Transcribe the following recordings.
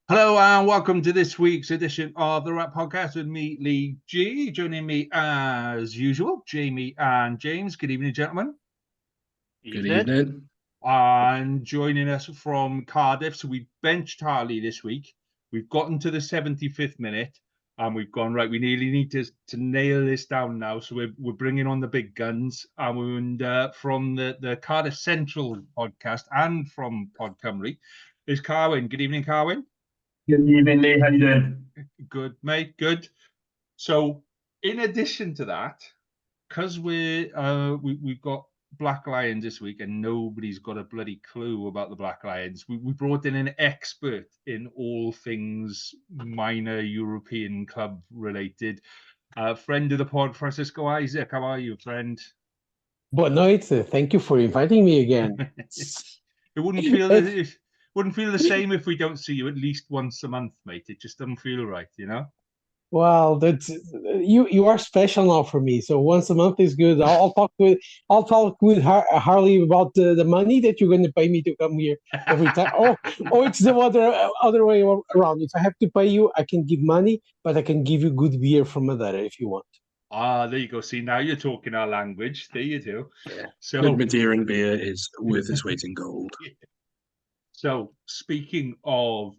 Hello and welcome to this week's edition of the WRRAP Podcast with me, Lee G. Joining me as usual, Jamie and James. Good evening, gentlemen. Good evening. And joining us from Cardiff, so we benched Harley this week. We've gotten to the 75th minute and we've gone, right, we nearly need to nail this down now. So we're bringing on the big guns. And from the Cardiff Central podcast and from Pod Cymru is Carwyn. Good evening, Carwyn. Good evening, Lee. How you doing? Good, mate. Good. So, in addition to that, because we've got Black Lions this week, and nobody's got a bloody clue about the Black Lions, we brought in an expert in all things minor European club related. Friend of the pod, Francisco Isaac. How are you, friend? Boa noite. Thank you for inviting me again. It wouldn't feel the same if we don't see you at least once a month, mate. It just doesn't feel right, you know? Well, that's you are special now for me. So once a month is good. I'll talk with Harley about the money that you're going to pay me to come here every time. Or it's the other way around. If I have to pay you, I can give money, but I can give you good beer from Madeira if you want. Ah, there you go. See, now you're talking our language. There you do. Yeah. So Good Madeira beer is worth its weight in gold. So, speaking of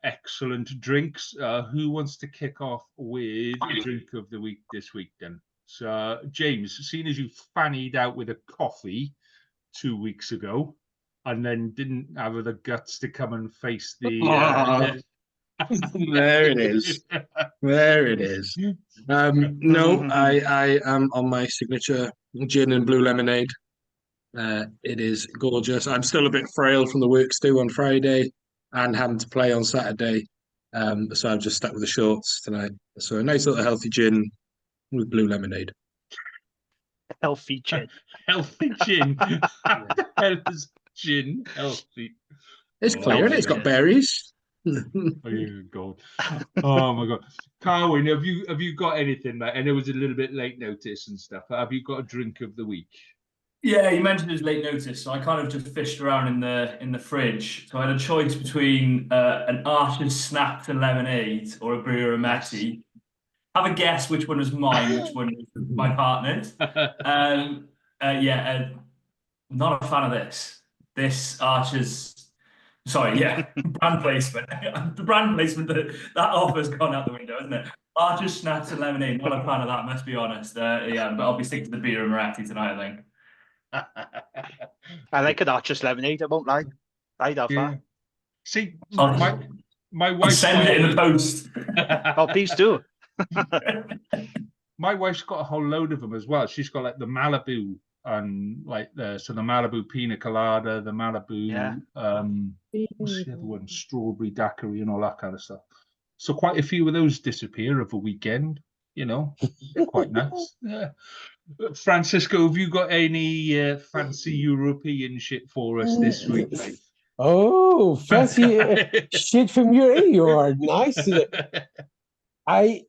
excellent drinks, who wants to kick off with drink of the week this week then? So, James, seeing as you fannied out with a coffee 2 weeks ago and then didn't have the guts to come and face the... There it is. There it is. No, I am on my signature gin and blue lemonade. It is gorgeous. I'm still a bit frail from the works due on Friday and having to play on Saturday. So I've just stuck with the shorts tonight. So a nice little healthy gin with blue lemonade. Healthy gin. Healthy gin. Hell is gin healthy? It's clear, and it's got berries. Oh God! Oh my God! Carwyn, have you got anything, mate? I know it was a little bit late notice and stuff, but have you got a drink of the week? Yeah, you mentioned it was late notice, so I kind of just fished around in the fridge. So I had a choice between an Archer's Snaps and Lemonade or a WRRAP. Have a guess which one was mine, which one was my partner's. Not a fan of this. This Archer's. Sorry, yeah, brand placement. The brand placement that offer's gone out the window, isn't it? Archer's Snaps and Lemonade. Not a fan of that, must be honest. But I'll be sticking to the WRRAP tonight, I think. I like an Archer's lemonade, I won't lie. I'd have that. See, my wife send it in the post. Oh, please do. My wife's got a whole load of them as well. She's got like the Malibu and the Malibu Pina Colada, the Malibu, what's the other one? Strawberry Daiquiri and all that kind of stuff. So quite a few of those disappear of a weekend. You know, they're quite nice. Yeah. Francisco, have you got any fancy European shit for us this week, mate? Oh, fancy shit from your area. You are nice. I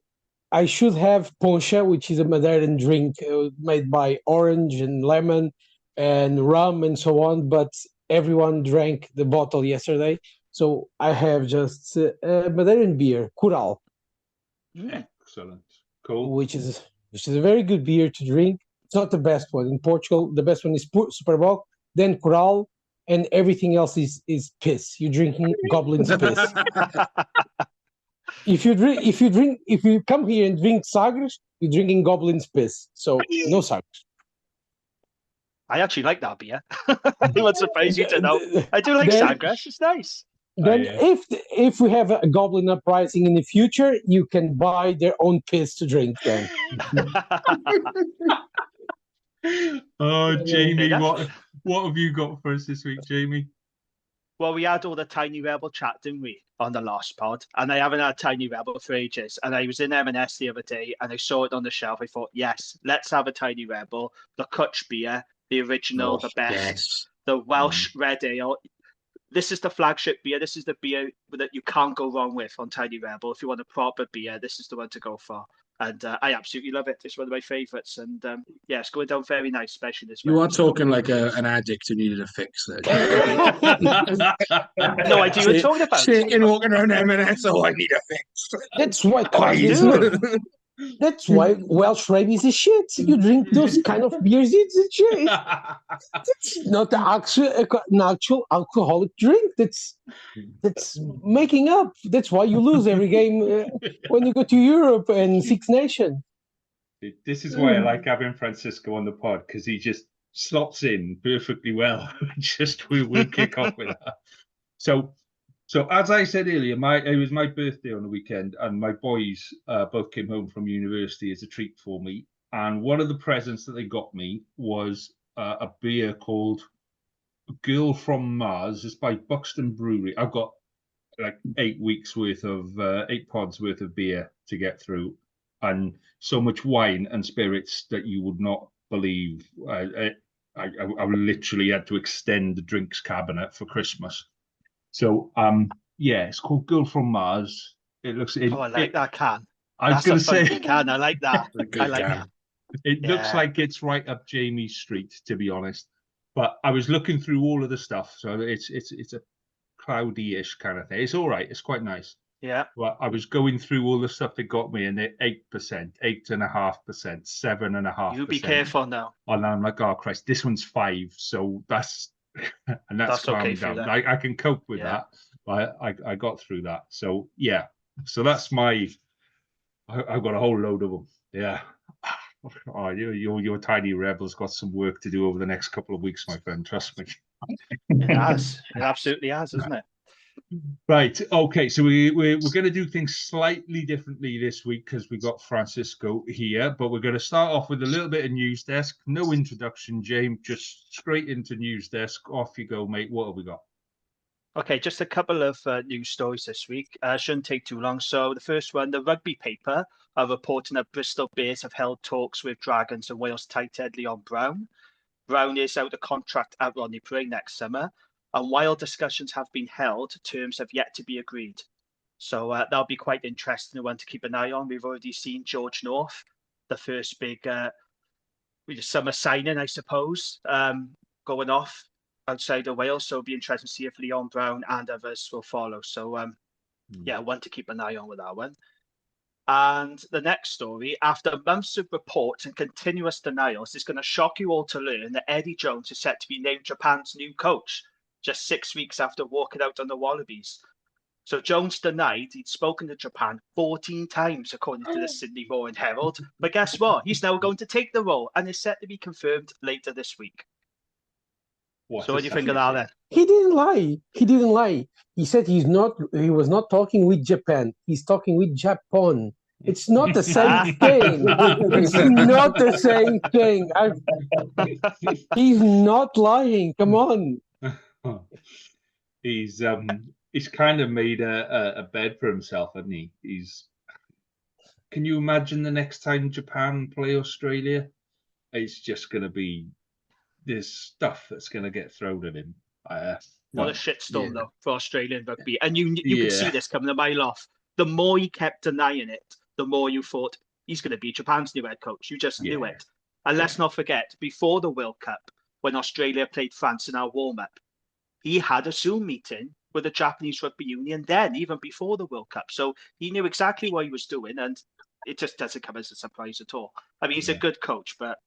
should have poncha, which is a Madeiran drink made by orange and lemon and rum and so on, but everyone drank the bottle yesterday. So I have just Madeiran beer, Coral. Excellent. Cool. Which is a very good beer to drink. It's not the best one. In Portugal, the best one is Superboc, then Coral, and everything else is piss. You're drinking goblin's piss. If you come here and drink Sagres, you're drinking goblin's piss. So no Sagres. I actually like that beer. It would surprise you to know. I do like Sagres. It's nice. Then if we have a goblin uprising in the future, you can buy their own piss to drink then. Oh, Jamie, what have you got for us this week, Jamie? Well, we had all the Tiny Rebel chat, didn't we, on the last pod? And I haven't had Tiny Rebel for ages. And I was in M&S the other day and I saw it on the shelf. I thought, yes, let's have a Tiny Rebel, the Kutch beer, the original, the best, the Welsh Red Ale. This is the flagship beer. This is the beer that you can't go wrong with on Tiny Rebel. If you want a proper beer, this is the one to go for. And I absolutely love it. It's one of my favourites. And yeah, it's going down very nice, especially this You weather. are talking like an addict who needed a fix there. No idea what you're talking about. Shaking, walking around M&S, oh, I need a fix. That's why Please Cardiff. do. That's why Welsh Rugby is a shit. You drink those kind of beers, it's a shit. It's not an actual alcoholic drink. That's making up. That's why you lose every game when you go to Europe and Six Nations. This is why I like having Francisco on the pod, because he just slots in perfectly well. We'll kick off with that. So as I said earlier, it was my birthday on the weekend, and my boys both came home from university as a treat for me. And one of the presents that they got me was a beer called Girl from Mars. It's by Buxton Brewery. I've got like 8 pods worth of beer to get through, and so much wine and spirits that you would not believe. I literally had to extend the drinks cabinet for Christmas. So yeah, it's called Girl from Mars. It looks. I like that can. I was going to say can. I like that. I like that. It looks like it's right up Jamie's street, to be honest. But I was looking through all of the stuff, so it's a cloudy-ish kind of thing. It's all right. It's quite nice. Yeah. Well, I was going through all the stuff they got me, and they're 8%, 8.5%, 7.5%. You be careful now. And I'm like, oh Christ, this one's 5, so that's and that's calming okay down. I can cope with that. I got through that. So yeah. So that's I've got a whole load of them. Yeah. Oh, your tiny rebel's got some work to do over the next couple of weeks, my friend. Trust me. It has. It absolutely has, isn't it? Right. Okay. So we're going to do things slightly differently this week because we've got Francisco here, but we're going to start off with a little bit of news desk. No introduction, James. Just straight into news desk. Off you go, mate. What have we got? Okay, just a couple of news stories this week. Shouldn't take too long. So the first one, the Rugby paper are reporting that Bristol Bears have held talks with Dragons and Wales tight head Leon Brown. Brown is out of contract at Rodney Parade next summer. And while discussions have been held, terms have yet to be agreed. So that'll be quite interesting, one to keep an eye on. We've already seen George North, the first big summer signing, I suppose, going off outside of Wales. So it'll be interesting to see if Leon Brown and others will follow. So, yeah, one to keep an eye on with that one. And the next story, after months of reports and continuous denials, it's going to shock you all to learn that Eddie Jones is set to be named Japan's new coach, just 6 weeks after walking out on the Wallabies. So Jones denied he'd spoken to Japan 14 times, according to the Sydney Morning Herald. But guess what? He's now going to take the role and is set to be confirmed later this week. So what do you think of that then? He didn't lie. He said he was not talking with Japan. He's talking with Japan. It's not the same thing. It's not the same thing. He's not lying. Come on. He's kind of made a bed for himself, hasn't he? Can you imagine the next time Japan play Australia? It's just going to be this stuff that's going to get thrown at him. What a shitstorm, though, for Australian rugby. And you could see this coming a mile off. The more he kept denying it, the more you thought he's going to be Japan's new head coach. You just knew it. And let's not forget, before the World Cup, when Australia played France in our warm-up, he had a Zoom meeting with the Japanese Rugby Union then, even before the World Cup. So he knew exactly what he was doing, and it just doesn't come as a surprise at all. I mean, he's a good coach, but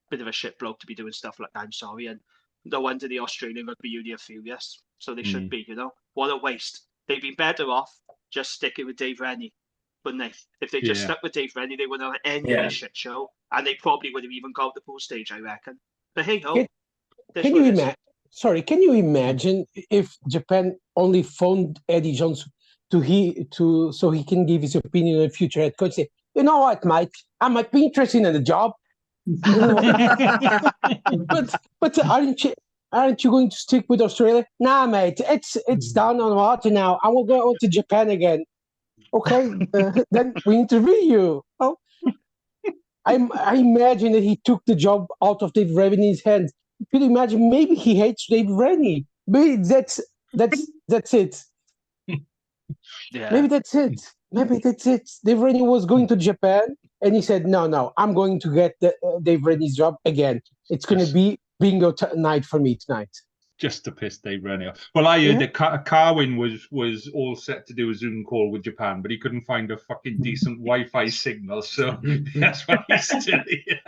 bit of a shit bloke to be doing stuff like that. I'm sorry. And no wonder the Australian Rugby Union are furious. So they should be, What a waste. They'd be better off just sticking with Dave Rennie, wouldn't they? If they just stuck with Dave Rennie, they wouldn't have ended the shit show. And they probably would have even got the pool stage, I reckon. But hey, can you imagine if Japan only phoned Eddie Jones so he can give his opinion on the future head coach? Say, you know what, mate? I might be interested in the job. but aren't you going to stick with Australia? Nah, mate. It's down on water now. I will go to Japan again. Okay, then we interview you. Oh, I imagine that he took the job out of Dave Rennie's hands. Could you imagine? Maybe he hates Dave Rennie. Maybe that's it. Yeah. Maybe that's it. maybe that's it. Dave Rennie was going to Japan, and he said, no, I'm going to get Dave Rennie's job again. It's going to be bingo night for me tonight. Just to piss Dave Rennie off. Well, I heard that Carwyn was all set to do a Zoom call with Japan, but he couldn't find a fucking decent Wi-Fi signal, so that's why he's still here.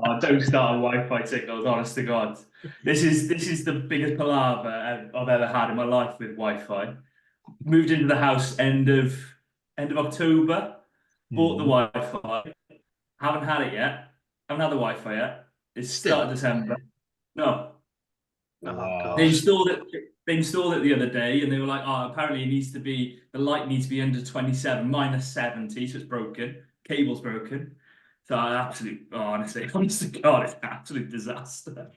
Oh, don't start on Wi-Fi signals, honest to God. This is the biggest palaver I've ever had in my life with Wi-Fi. Moved into the house end of October, bought the Wi-Fi, haven't had it yet, haven't had the Wi-Fi yet. It's start of December. No. Oh, they installed it the other day, and they were like, "Oh, apparently the light needs to be under 27, minus 70, so it's broken. Cable's broken." So honestly, honest to God, it's an absolute disaster.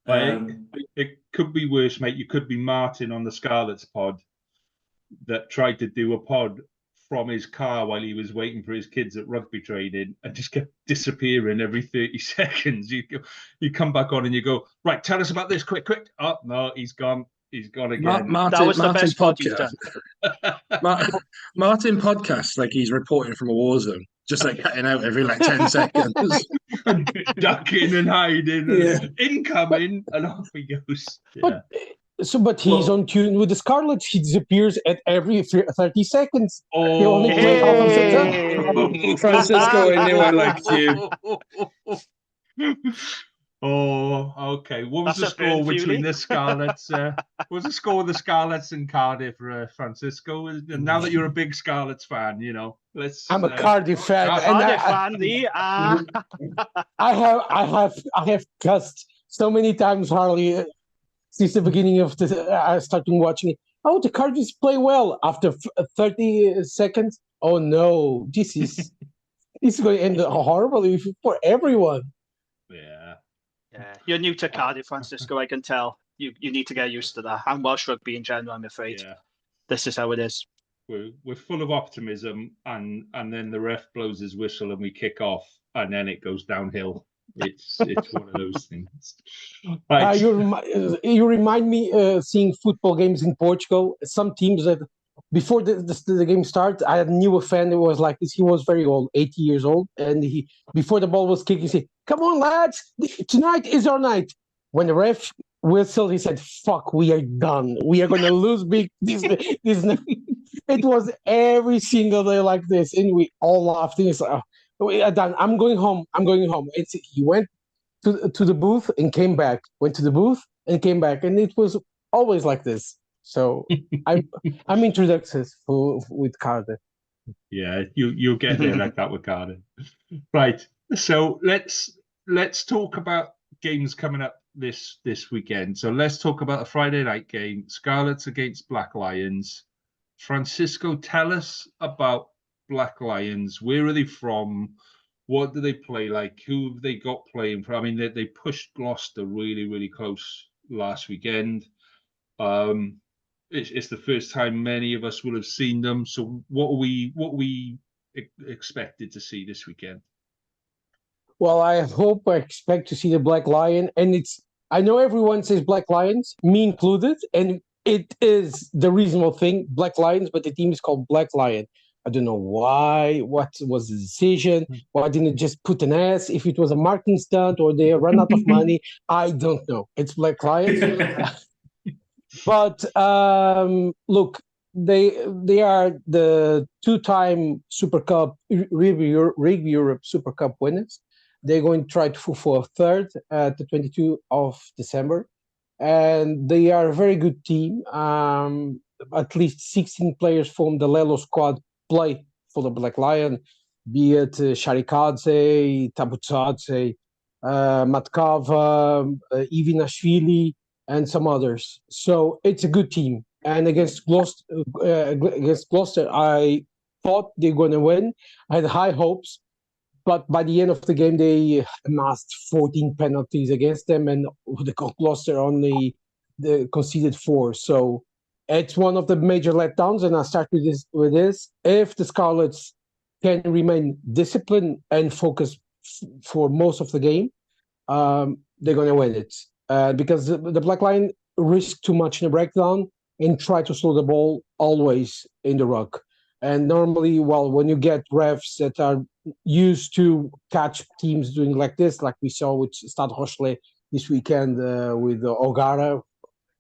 It could be worse, mate. You could be Martin on the Scarlets pod that tried to do a pod from his car while he was waiting for his kids at rugby training and just kept disappearing every 30 seconds. You come back on and you go, right, tell us about this, quick. Oh, no, he's gone. He's gone again. That was the best pod you've done. Martin podcasts like he's reporting from a war zone, just like cutting out every 10 seconds. Ducking and hiding and incoming, and off he goes. But he's on tune with the Scarlets. He disappears at every 30 seconds. He only plays half of the time. Francisco, I knew I liked you. Oh, okay. What was the score between the Scarlets? What was the score of the Scarlets and Cardiff, Francisco? And now that you're a big Scarlets fan, let's. I'm a Cardiff fan. I have cussed so many times, Harley. Since the beginning of I started watching it. Oh, the Cardiff play well after 30 seconds. Oh no, this is going to end horribly for everyone. Yeah. You're new to Cardiff, Francisco. I can tell. You need to get used to that. And Welsh rugby in general, I'm afraid. Yeah. This is how it is. We're full of optimism, and then the ref blows his whistle and we kick off, and then it goes downhill. It's one of those things. Right. You remind me seeing football games in Portugal. Some teams that before the game started, I knew a fan that was like this. He was very old, 80 years old, and he before the ball was kicked, he said, "Come on, lads, tonight is our night." When the ref whistled, he said, "Fuck, we are done. We are going to lose big." This it was every single day like this, and we all laughed. And it's like, I'm going home. He went to the booth and came back. Went to the booth and came back, and it was always like this. So I'm introduced with Cardiff. Yeah, you'll get there like that with Cardiff. Right. So let's talk about games coming up this weekend. So let's talk about a Friday night game: Scarlets against Black Lions. Francisco, tell us about Black Lions. Where are they from? What do they play like? Who have they got playing for? I mean, they pushed Gloucester really, really close last weekend. It's the first time many of us will have seen them. So what are we expected to see this weekend? Well, I expect to see the Black Lion, and I know everyone says Black Lions, me included, and it is the reasonable thing, Black Lions, but the team is called Black Lion. I don't know why. What was the decision? Why didn't it just put an S? If it was a marketing stunt or they ran out of money, I don't know. It's Black Lions. But look, they are the two-time Super Cup Rugby Europe Super Cup winners. They're going to try to for a third at the 22nd of December, and they are a very good team. At least 16 players from the Lelo squad play for the Black Lion, be it Sharikadze, Tabutsadze, Matkava, Ivinashvili, and some others. So it's a good team. And against Gloucester, I thought they're going to win. I had high hopes. But by the end of the game, they amassed 14 penalties against them, and the Gloucester only conceded 4. So it's one of the major letdowns, and I'll start with this. If the Scarlets can remain disciplined and focused for most of the game, they're going to win it. Because the Black Lion risk too much in the breakdown and try to slow the ball always in the ruck. And normally, well, when you get refs that are used to catch teams doing like this, like we saw with Stade Rochelet this weekend with O'Gara,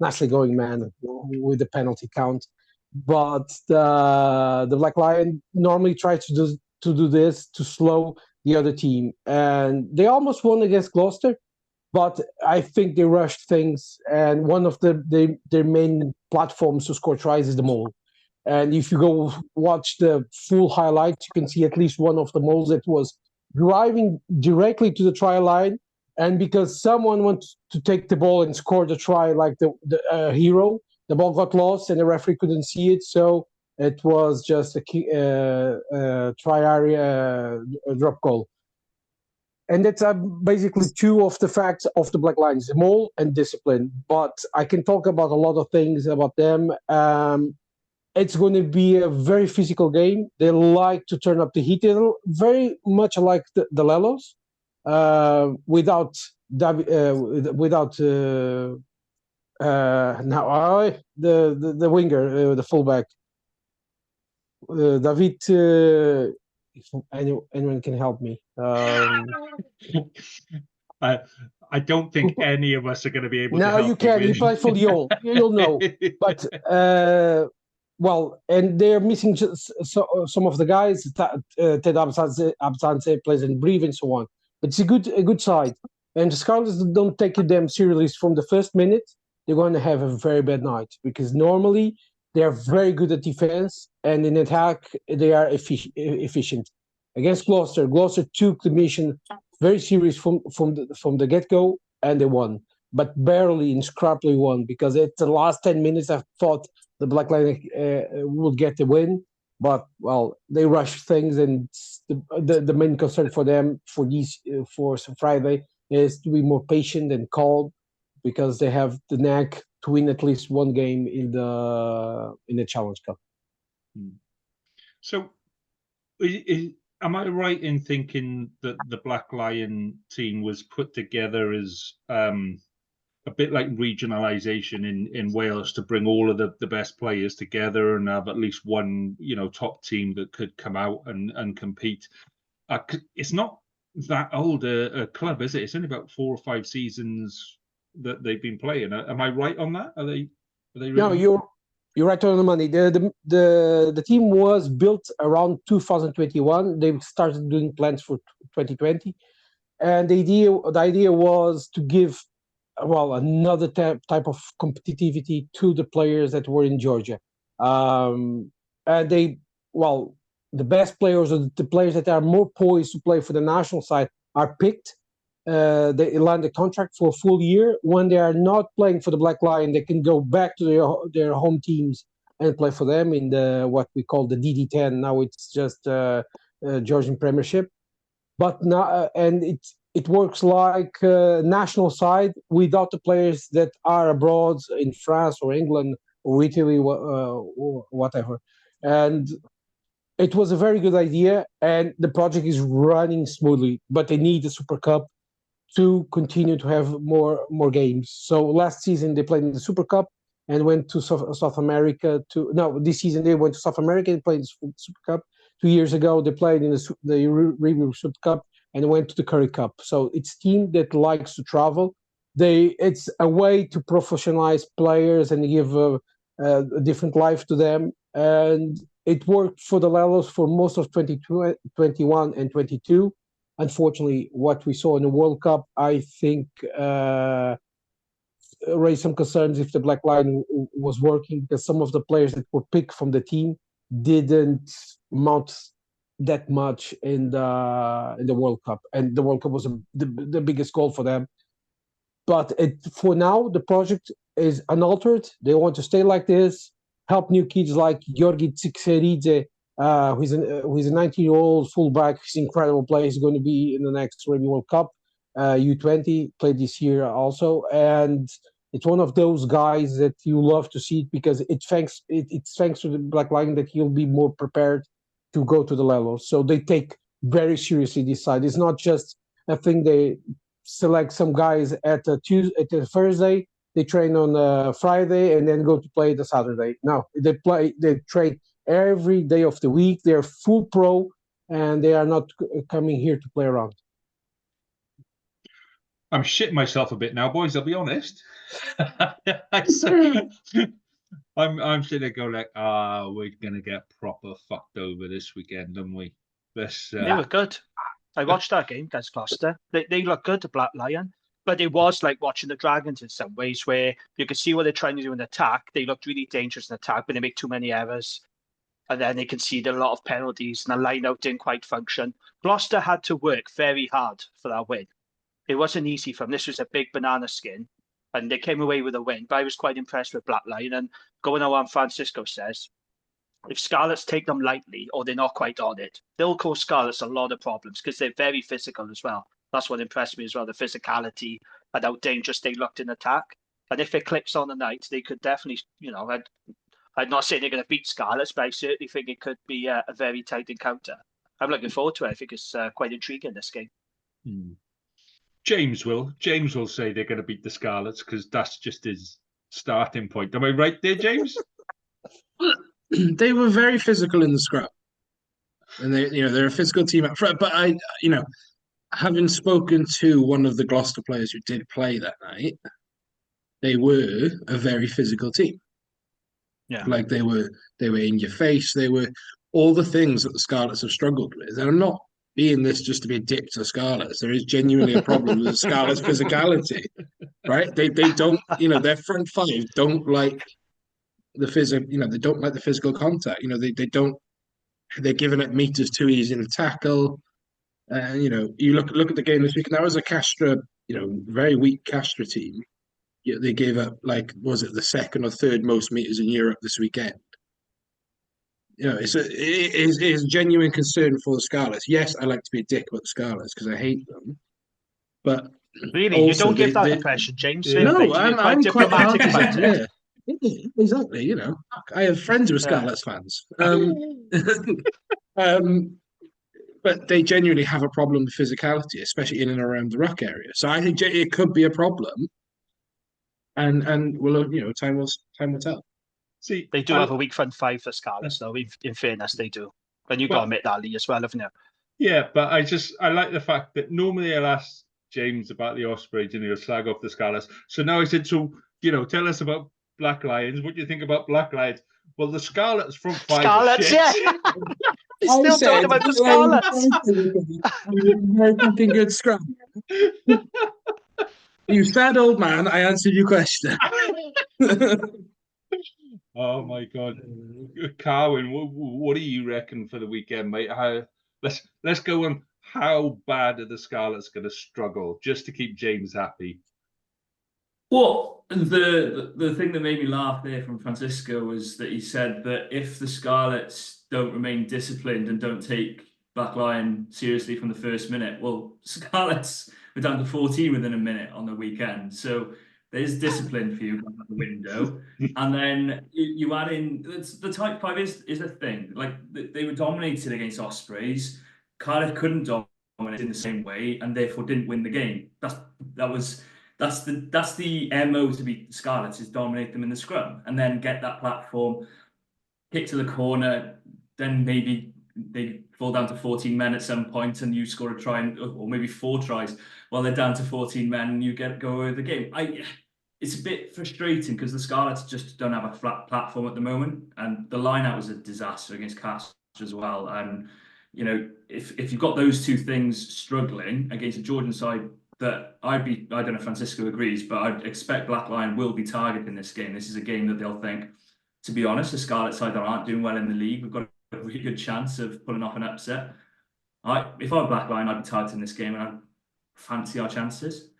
nicely going man with the penalty count. But the Black Lion normally tries to do this to slow the other team, and they almost won against Gloucester. But I think they rushed things, and one of their main platforms to score tries is the mole. And if you go watch the full highlights, you can see at least one of the moles that was driving directly to the try line. And because someone wanted to take the ball and score the try like the hero, the ball got lost and the referee couldn't see it. So it was just a try area drop goal. And that's basically two of the facts of the Black Lions, mole and discipline. But I can talk about a lot of things about them. It's going to be a very physical game. They like to turn up the heat. They're very much like the Lelos, without now the winger, the fullback, David. If anyone can help me. I don't think any of us are going to be able to No, help you can. You play for Lyon. You'll know. But well, and they're missing some of the guys. Ted Absance plays in Brive and so on. But it's a good side. And the Scarlets don't take them seriously from the first minute. They're going to have a very bad night because normally they are very good at defense, and in attack they are efficient. Against Gloucester took the mission very serious from the get-go, and they won, but barely and scrappily won, because at the last 10 minutes I thought the Black Lion would get the win, but well, they rushed things, and the main concern for them for Friday is to be more patient and calm, because they have the knack to win at least one game in the Challenge Cup. So, am I right in thinking that the Black Lion team was put together as a bit like regionalisation in Wales, to bring all of the best players together and have at least one, top team that could come out and compete? It's not that old a club, is it? It's only about 4 or 5 seasons that they've been playing. Am I right on that? Are they really? No, you're right on the money. The team was built around 2021. They started doing plans for 2020, and the idea was to give another type of competitivity to the players that were in Georgia. And the best players, or the players that are more poised to play for the national side, are picked. They land a contract for a full year. When they are not playing for the Black Lion, they can go back to their home teams and play for them in what we call the DD10. Now it's just Georgian Premiership. But now, and it works like national side without the players that are abroad in France or England or Italy or whatever. And it was a very good idea, and the project is running smoothly. But they need the Super Cup to continue to have more games. So last season they played in the Super Cup and went to South America. This season they went to South America and played in the Super Cup. 2 years ago they played in the Rugby Super Cup and went to the Currie Cup. So it's a team that likes to travel. It's a way to professionalize players and give a different life to them. And it worked for the Lelos for most of 21 and 22. Unfortunately, what we saw in the World Cup, I think, raised some concerns if the Black Lion was working, because some of the players that were picked from the team didn't mount that much in the World Cup, and the World Cup was the biggest goal for them. But for now, the project is unaltered. They want to stay like this, help new kids like Georgi Tsikseridze, who's a 19-year-old fullback. He's an incredible player. He's going to be in the next Rugby World Cup. U20 played this year also, and it's one of those guys that you love to see, because it's thanks to the Black Lion that he'll be more prepared to go to the level. So they take very seriously this side. It's not just a thing they select some guys at a Thursday, they train on a Friday, and then go to play the Saturday. No, they train every day of the week. They're full pro, and they are not coming here to play around. I'm shitting myself a bit now, boys. I'll be honest. I'm sitting there going like, we're gonna get proper fucked over this weekend, aren't we? They were good. I watched that game against Gloucester. They look good, the Black Lion. But it was like watching the Dragons in some ways, where you could see what they're trying to do in attack. They looked really dangerous in attack, but they make too many errors. And then they conceded a lot of penalties, and the line-out didn't quite function. Gloucester had to work very hard for that win. It wasn't easy for them. This was a big banana skin, and they came away with a win. But I was quite impressed with Black Lion. And going on what Francisco says, if Scarlets take them lightly or they're not quite on it, they'll cause Scarlets a lot of problems because they're very physical as well. That's what impressed me as well, the physicality and how dangerous they looked in attack. And if it clicks on the night, they could definitely, I'm not saying they're going to beat Scarlets, but I certainly think it could be a very tight encounter. I'm looking forward to it. I think it's quite intriguing, this game. James will say they're going to beat the Scarlets because that's just his starting point. Am I right there, James? They were very physical in the scrum, and they're a physical team up front. But having spoken to one of the Gloucester players who did play that night, they were a very physical team. Yeah, like they were in your face. They were all the things that the Scarlets have struggled with. And I'm not being this just to be a dick to Scarlets. There is genuinely a problem with the Scarlets' physicality, right? They don't, their front five don't like the they don't like the physical contact. They don't. They're giving it meters too easy to tackle. You look at the game this week, and that was a Castra, very weak Castra team. Yeah, they gave up was it the second or third most meters in Europe this weekend? It's a genuine concern for the Scarlets. Yes, I like to be a dick about the Scarlets because I hate them, but really, you don't give that impression, James. No, I'm quite diplomatic about it. Yeah, exactly. I have friends who are Scarlets fans. But they genuinely have a problem with physicality, especially in and around the ruck area. So I think it could be a problem, and we'll time will tell. See, they do have a weak front five for Scarlets, though. In fairness, they do. And you've got to admit that, Lee, as well, haven't you? Yeah, but I like the fact that normally I'll ask James about the Ospreys and he'll slag off the Scarlets. So now I said, tell us about Black Lions. What do you think about Black Lions? Well, the Scarlets front five. Scarlets, yeah. Still talking about the Scarlets. Very fucking good scrum. You sad old man, I answered your question. Oh my God, Carwyn, what do you reckon for the weekend, mate? Let's go on. How bad are the Scarlets going to struggle just to keep James happy? Well, the thing that made me laugh there from Francisco was that he said that if the Scarlets don't remain disciplined and don't take Black Lion seriously from the first minute, well, Scarlets were down to 14 within a minute on the weekend, so there's discipline for you out the window. And then you add in the type 5 is a thing. Like they were dominated against Ospreys. Cardiff couldn't dominate in the same way, and therefore didn't win the game. That's the MO to beat Scarlets, is dominate them in the scrum and then get that platform, kick to the corner, then maybe they fall down to 14 men at some point and you score a try or maybe 4 tries while they're down to 14 men and you go over the game. It's a bit frustrating because the Scarlets just don't have a flat platform at the moment, and the line-out was a disaster against Castra as well. And if you've got those two things struggling against a Georgian side, that I don't know if Francisco agrees, but I'd expect Black Lion will be targeting this game. This is a game that they'll think, to be honest, the Scarlet side that aren't doing well in the league, we've got a really good chance of pulling off an upset. If I were Black Lion, I'd be targeting this game and I'd fancy our chances.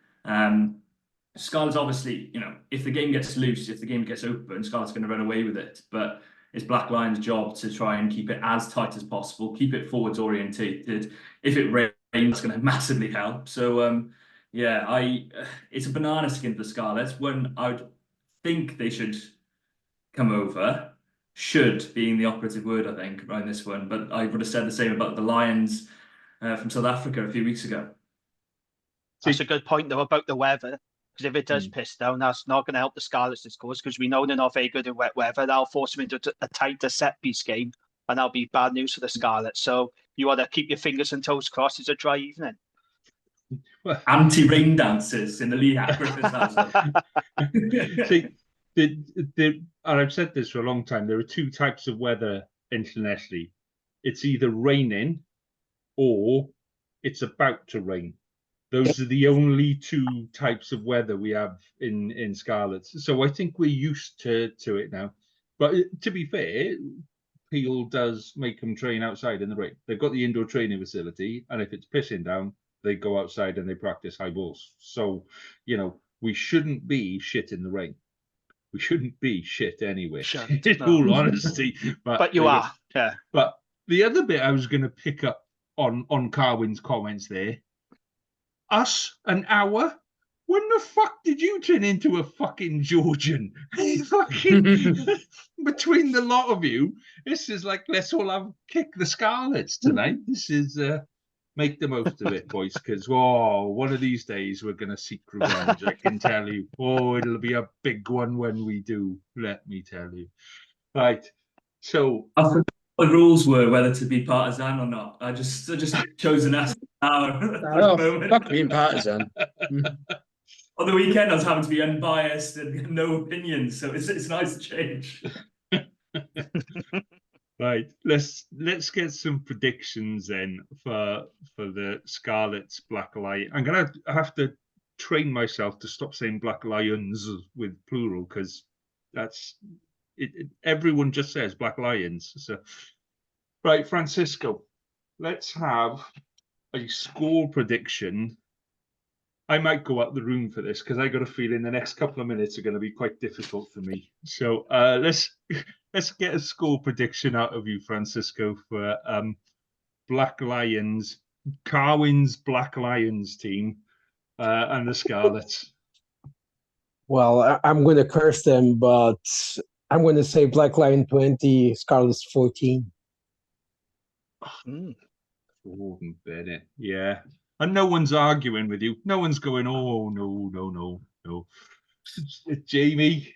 Scarlet's obviously, if the game gets loose, if the game gets open, Scarlet's going to run away with it. But it's Black Lion's job to try and keep it as tight as possible, keep it forwards orientated. If it rains, it's going to massively help. So, it's a banana skin for the Scarlets. When I would think they should come over, should being the operative word, I think, around this one. But I would have said the same about the Lions from South Africa a few weeks ago. That's a good point, though, about the weather. Because if it does piss down, that's not going to help the Scarlets this course, because we know they're not very good in wet weather. That'll force them into a tighter set piece game, and that'll be bad news for the Scarlets. So you want to keep your fingers and toes crossed. It's a dry evening. Anti-rain dancers in the Lee Griffiths house. See, and I've said this for a long time, there are two types of weather internationally. It's either raining or it's about to rain. Those are the only two types of weather we have in Scarlets. So I think we're used to it now. But to be fair, Peel does make them train outside in the rain. They've got the indoor training facility, and if it's pissing down, they go outside and they practice high balls. So, we shouldn't be shit in the rain. We shouldn't be shit anyway, in all honesty. But you are, yeah. But the other bit I was going to pick up on Carwyn's comments there, us, an hour? When the fuck did you turn into a fucking Georgian? Fucking between the lot of you, this is like, let's all kick the Scarlets tonight. This is make the most of it, boys, because one of these days we're gonna seek revenge. I can tell you. It'll be a big one when we do. Let me tell you. Right. So I forgot what the rules were, whether to be partisan or not. I just chose an hour. Fuck being partisan. On the weekend, I was having to be unbiased and no opinions, so it's nice to change. Right, let's get some predictions then for the Scarlets Black Lion. I'm gonna have to train myself to stop saying Black Lions with plural, because that's it. Everyone just says Black Lions. So, right, Francisco, let's have a score prediction. I might go out the room for this because I got a feeling the next couple of minutes are going to be quite difficult for me. So let's get a score prediction out of you, Francisco, for Black Lions, Carwyn's Black Lions team, and the Scarlets. Well, I'm going to curse them, but I'm going to say Black Lion 20, Scarlets 14. Gordon Bennett, yeah. And no one's arguing with you. No one's going, oh, no. Jamie?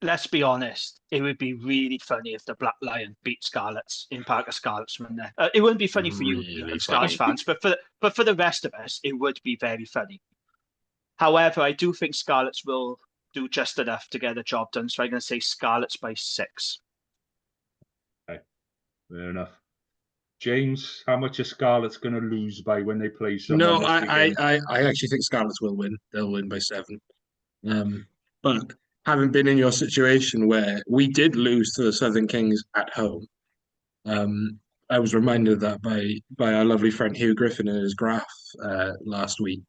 Let's be honest. It would be really funny if the Black Lion beat Scarlets in Park of Scarletsmen there. It wouldn't be funny for you, Scarlets fans, but for the rest of us, it would be very funny. However, I do think Scarlets will do just enough to get the job done, so I'm going to say Scarlets by 6. Okay, fair enough. James, how much are Scarlets going to lose by when they play someone? No, I actually think Scarlets will win. They'll win by 7. But having been in your situation where we did lose to the Southern Kings at home, I was reminded of that by our lovely friend Hugh Griffin in his graph last week,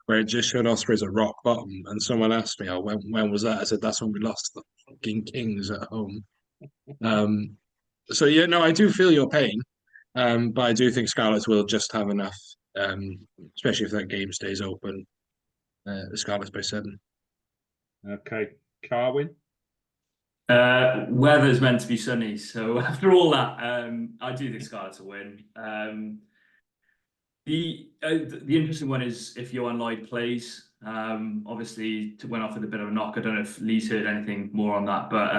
where it just showed Ospreys at rock bottom. And someone asked me, when was that? I said, that's when we lost to the fucking Kings at home. So, yeah, no, I do feel your pain. But I do think Scarlets will just have enough, especially if that game stays open. The Scarlets by 7. Okay, Carwyn? Weather's meant to be sunny, so after all that, I do think Scarlets will win. The interesting one is if Johan Lloyd plays. Obviously, went off with a bit of a knock. I don't know if Lee's heard anything more on that, but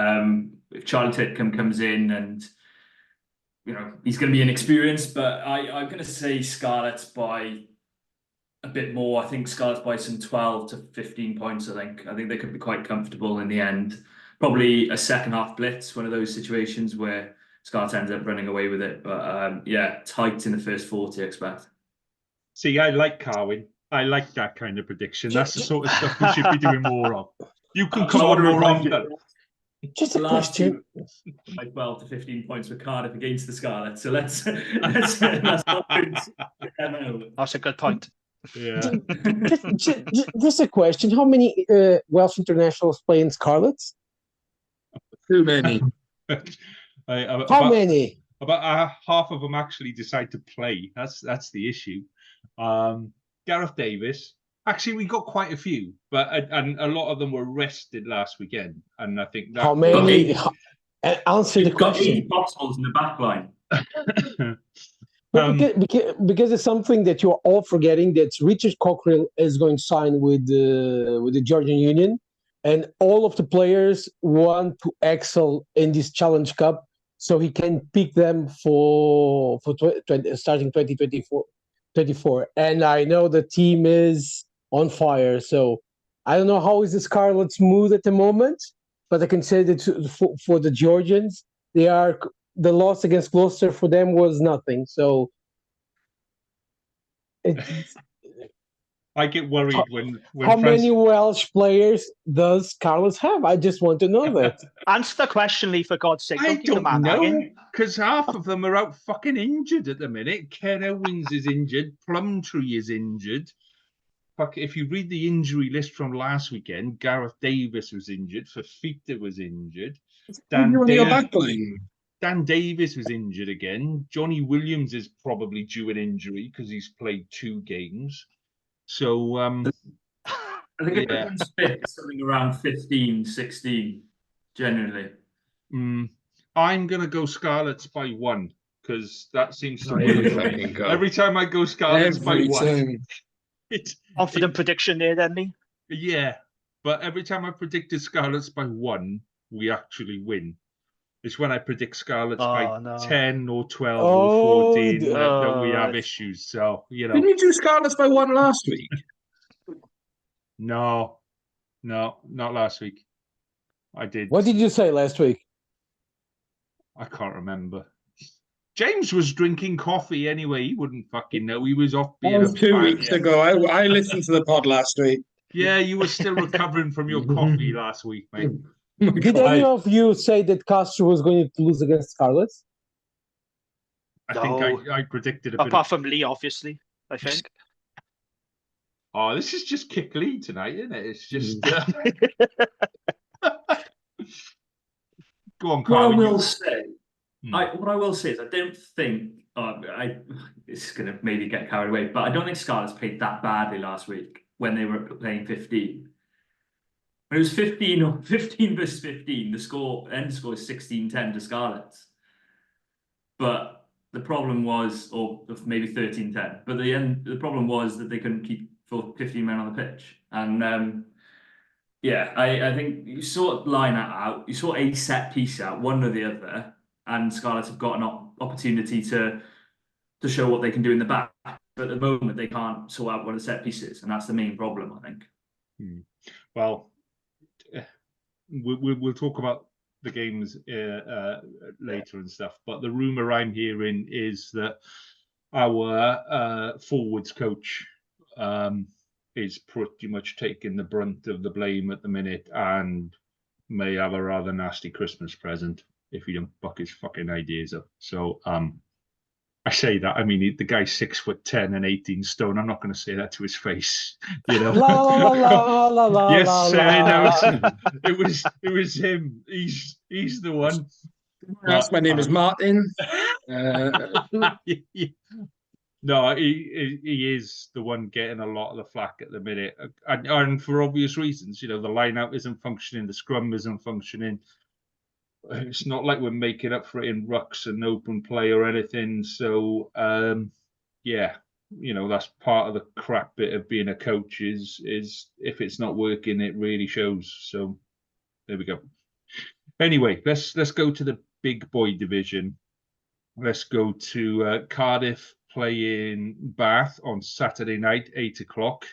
if Charlie Titcombe comes in and he's going to be inexperienced, but I'm going to say Scarlets by a bit more. I think Scarlets by some 12 to 15 points, I think they could be quite comfortable in the end. Probably a second half blitz, one of those situations where Scarlets ends up running away with it. But tight in the first 40, I expect. See, I like Carwyn. I like that kind of prediction. That's the sort of stuff we should be doing more of. You can come on more often. Just a question. By 12 to 15 points for Cardiff against the Scarlets. So let's that's a good point. Yeah. Just a question. How many Welsh internationals play in Scarlets? Too many. How many? About half of them actually decide to play. That's the issue. Gareth Davis. Actually, we got quite a few, but and a lot of them were rested last weekend, and I think that. How many? Answer the You've got question. 8 bottles in the back line. Because it's something that you're all forgetting, that Richard Cockerill is going to sign with the Georgian Union, and all of the players want to excel in this Challenge Cup, so he can pick them for starting 2024. And I know the team is on fire, so I don't know how is the Scarlet's mood at the moment, but I can say that for the Georgians, the loss against Gloucester for them was nothing. So I get worried when how many Welsh players does Scarlets have? I just want to know that. Answer the question, Lee, for God's sake. I Keep the man don't know, hanging. because half of them are out fucking injured at the minute. Ken Owens is injured. Plumtree is injured. Fuck, if you read the injury list from last weekend, Gareth Davis was injured. Fafita was injured. Dan Davis was injured again. Johnny Williams is probably due an injury because he's played 2 games. So, I think everyone's fit is something around 15, 16, generally. I'm going to go Scarlets by 1 because that seems to work. Every time I go Scarlets by 1. Confident prediction there, then, Lee? Yeah, but every time I predicted Scarlets by 1, we actually win. It's when I predict Scarlets by 10 or 12 or 14 that we have issues. So, Didn't you do Scarlets by 1 last week? No, not last week. I did. What did you say last week? I can't remember. James was drinking coffee anyway. He wouldn't fucking know. He was off being 2 weeks ago. I listened to the pod last week. Yeah, you were still recovering from your coffee last week, mate. Did any of you say that Castro was going to lose against Scarlets? I think I predicted a bit. Apart from Lee, obviously, I think. Oh, this is just kick Lee tonight, isn't it? It's just... Go on, Carwyn. What I will say is I don't think it's going to maybe get carried away, but I don't think Scarlets played that badly last week when they were playing 15. When it was 15 versus 15, the end score is 16-10 to Scarlets. But the problem was, or maybe 13-10, but the problem was that they couldn't keep 15 men on the pitch. And I think you sort line that out, you sort a set piece out, one or the other, and Scarlets have got an opportunity to show what they can do in the back. But at the moment, they can't sort out one of the set pieces, and that's the main problem, I think. Well, we'll talk about the games later and stuff, but the rumour I'm hearing is that our forwards coach is pretty much taking the brunt of the blame at the minute and may have a rather nasty Christmas present if he don't buck his fucking ideas up. So I say that, I mean, the guy's 6'10" and 18 stone. I'm not going to say that to his face, you know. Yes, no, it was him. He's the one. Yes, my name is Martin. No, he is the one getting a lot of the flack at the minute, and for obvious reasons. You know, the line-out isn't functioning, the scrum isn't functioning. It's not like we're making up for it in rucks and open play or anything. So, yeah, you know, that's part of the crap bit of being a coach is if it's not working, it really shows. So there we go. Anyway, let's go to the big boy division. Let's go to Cardiff playing Bath on Saturday night, 8 o'clock.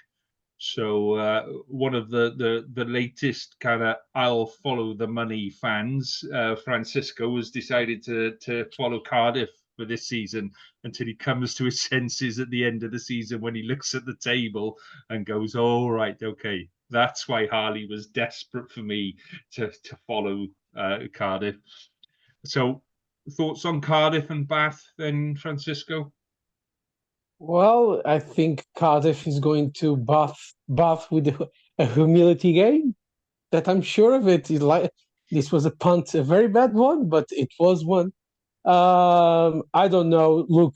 So one of the latest kind of I'll follow the money fans, Francisco, has decided to follow Cardiff for this season until he comes to his senses at the end of the season when he looks at the table and goes, "Oh, right, okay, that's why Harley was desperate for me to follow Cardiff." So thoughts on Cardiff and Bath then, Francisco? Well, I think Cardiff is going to Bath with a humility game. That I'm sure of it. This was a very bad one, but it was one. I don't know. Look,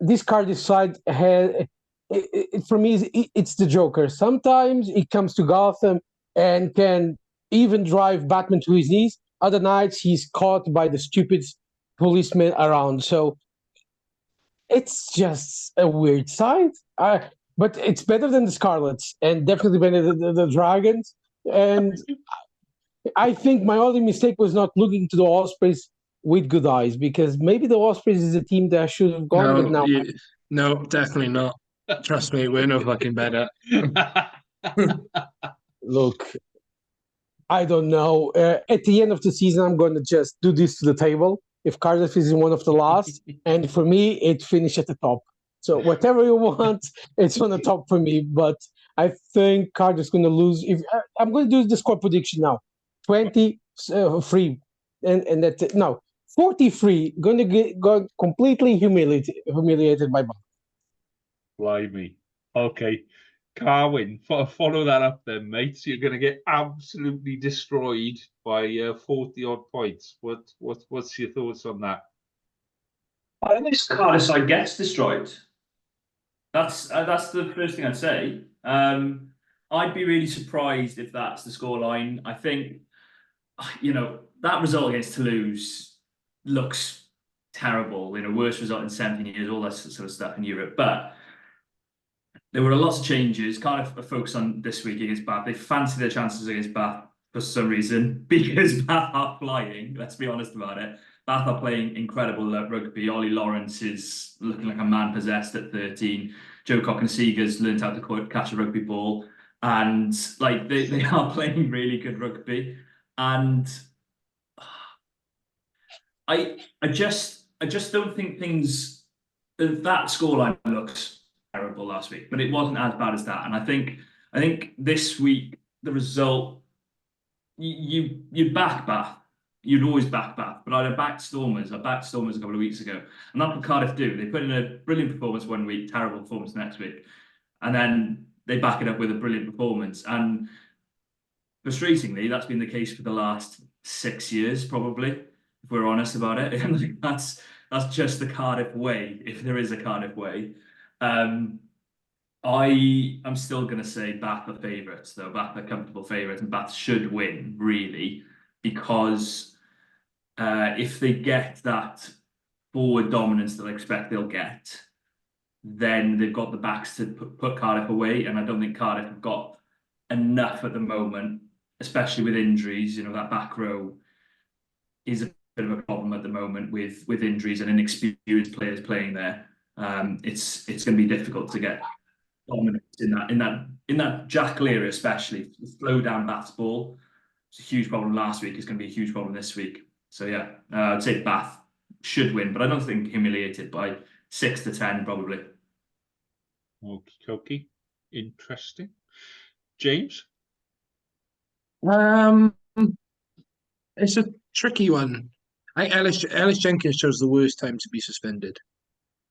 this Cardiff side for me it's the Joker. Sometimes it comes to Gotham and can even drive Batman to his knees. Other nights he's caught by the stupid policemen around. So it's just a weird side. But it's better than the Scarlets, and definitely better than the Dragons. And I think my only mistake was not looking to the Ospreys with good eyes, because maybe the Ospreys is a team that I should have gone with now. No, definitely not. Trust me, we're no fucking better. Look, I don't know. At the end of the season, I'm going to just do this to the table. If Cardiff is in one of the last, and for me, it finished at the top. So whatever you want, it's on the top for me. But I think Cardiff's going to lose. If I'm going to do the score prediction now, 23, and that's it. No, 43. Going to get completely humiliated by Bath. Blimey. Okay. Carwyn, follow that up then, mate. So you're going to get absolutely destroyed by 40-odd points. What's your thoughts on that? I think this Cardiff side gets destroyed. That's the first thing I'd say. I'd be really surprised if that's the scoreline. I think, that result against Toulouse looks terrible. Worst result in 17 years, all that sort of stuff in Europe. But there were lots of changes. Cardiff are focused on this week against Bath. They fancy their chances against Bath for some reason, because Bath are flying. Let's be honest about it. Bath are playing incredible rugby. Ollie Lawrence is looking like a man possessed at 13. Joe Cockney-Seeger's learned how to catch a rugby ball. And they are playing really good rugby. And I just don't think that scoreline looks terrible last week, but it wasn't as bad as that. And I think this week the result, you back Bath. You'd always back Bath, but I'd have backed Stormers. I backed Stormers a couple of weeks ago, and that's what Cardiff do. They put in a brilliant performance one week, terrible performance next week, and then they back it up with a brilliant performance. And frustratingly, that's been the case for the last 6 years, probably, if we're honest about it. And that's just the Cardiff way, if there is a Cardiff way. I am still going to say Bath are favourites, though. Bath are comfortable favourites, and Bath should win, really, because if they get that forward dominance that I expect they'll get, then they've got the backs to put Cardiff away. And I don't think Cardiff have got enough at the moment, especially with injuries. That back row is a bit of a problem at the moment with injuries and inexperienced players playing there. It's going to be difficult to get dominance in that jackal area, especially slow down Bath's ball. It's a huge problem last week. It's going to be a huge problem this week. So yeah, I'd say Bath should win, but I don't think humiliated by 6-10 probably. Okay. Interesting. James? It's a tricky one. I think Ellis Jenkins chose the worst time to be suspended.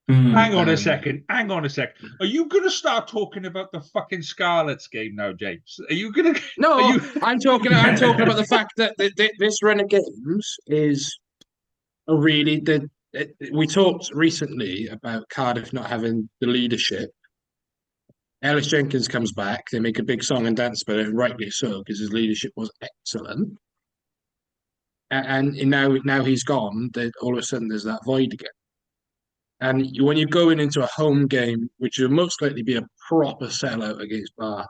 Hang on a second. Are you going to start talking about the fucking Scarlets game now, James? Are you going to? No, I'm talking about the fact that this run of games is a really. We talked recently about Cardiff not having the leadership. Ellis Jenkins comes back. They make a big song and dance about it, rightly so, because his leadership was excellent. And now he's gone. All of a sudden, there's that void again. And when you're going into a home game, which will most likely be a proper sellout against Bath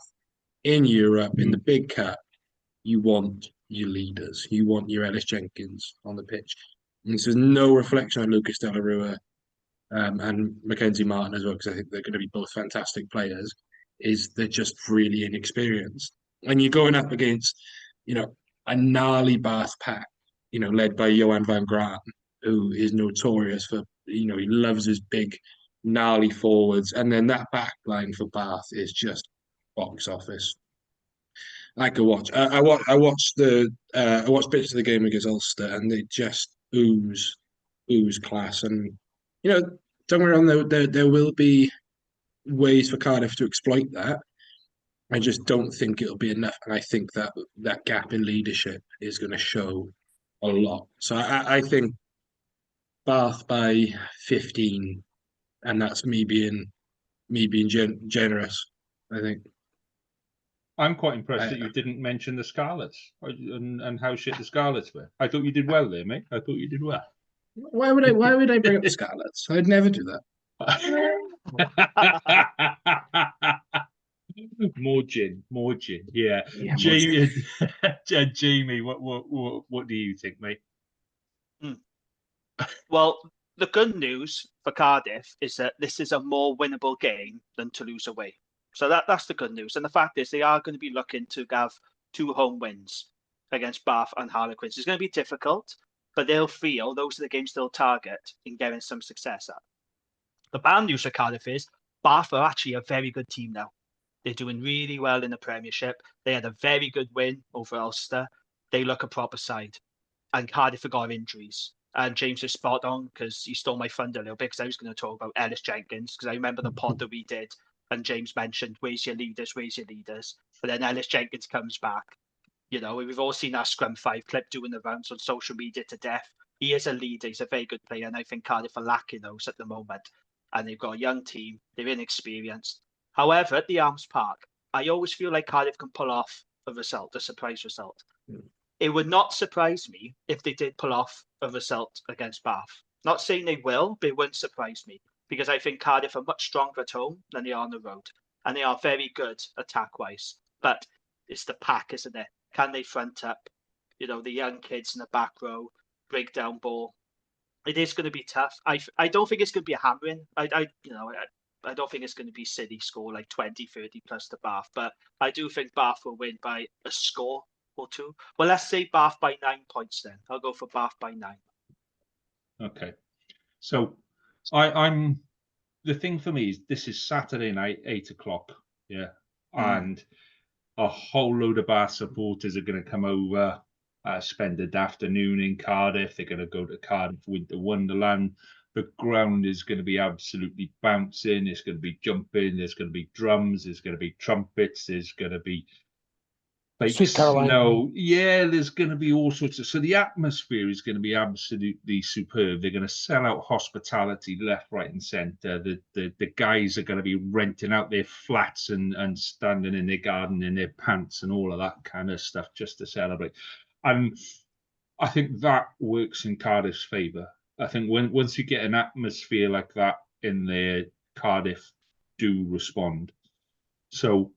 in Europe, in the Big Cup, you want your leaders. You want your Ellis Jenkins on the pitch. And this is no reflection on Lucas De La Rua and Mackenzie Martin as well, because I think they're going to be both fantastic players, they're just really inexperienced. And you're going up against, a gnarly Bath pack, led by Johan van Graan, who is notorious for, he loves his big, gnarly forwards. And then that back line for Bath is just box office. I could watch. I watched bits of the game against Ulster, and they just ooze class. And don't get me wrong, there will be ways for Cardiff to exploit that. I just don't think it'll be enough, and I think that gap in leadership is going to show a lot. So I think Bath by 15, and that's me being generous. I think. I'm quite impressed that you didn't mention the Scarlets and how shit the Scarlets were. I thought you did well there, mate. I thought you did well. Why would I bring up the Scarlets? I'd never do that. More gin. Yeah, Yeah, Jamie. Jamie, what do you think, mate? Well, the good news for Cardiff is that this is a more winnable game than Toulouse away. So that's the good news. And the fact is they are going to be looking to have 2 home wins against Bath and Harlequins. It's going to be difficult, but they'll feel those are the games they'll target in getting some success at. The bad news for Cardiff is Bath are actually a very good team now. They're doing really well in the Premiership. They had a very good win over Ulster. They look a proper side. And Cardiff have got injuries. And James is spot on because he stole my thunder a little bit because I was going to talk about Ellis Jenkins because I remember the pod that we did and James mentioned, where's your leaders? But then Ellis Jenkins comes back. You know, we've all seen that Scrum 5 clip doing the rounds on social media to death. He is a leader. He's a very good player. And I think Cardiff are lacking those at the moment. And they've got a young team. They're inexperienced. However, at the Arms Park, I always feel like Cardiff can pull off a surprise result. It would not surprise me if they did pull off a result against Bath. Not saying they will, but it wouldn't surprise me because I think Cardiff are much stronger at home than they are on the road. And they are very good attack-wise. But it's the pack, isn't it? Can they front up? You know, the young kids in the back row, break down ball. It is going to be tough. I don't think it's going to be a hammering. I don't think it's going to be City score like 20, 30 plus to Bath. But I do think Bath will win by a score or 2. Well, let's say Bath by 9 points then. I'll go for Bath by 9. Okay. So I'm the thing for me is this is Saturday night, 8 o'clock. Yeah. And a whole load of Bath supporters are going to come over, spend the afternoon in Cardiff. They're going to go to Cardiff Winter Wonderland. The ground is going to be absolutely bouncing. It's going to be jumping. There's going to be drums. There's going to be trumpets. There's going to be Sweet Caroline. snow. Yeah, there's going to be all sorts of. So the atmosphere is going to be absolutely superb. They're going to sell out hospitality left, right, and centre. The guys are going to be renting out their flats and standing in their garden in their pants and all of that kind of stuff just to celebrate. And I think that works in Cardiff's favour. I think once you get an atmosphere like that in there, Cardiff do respond. So,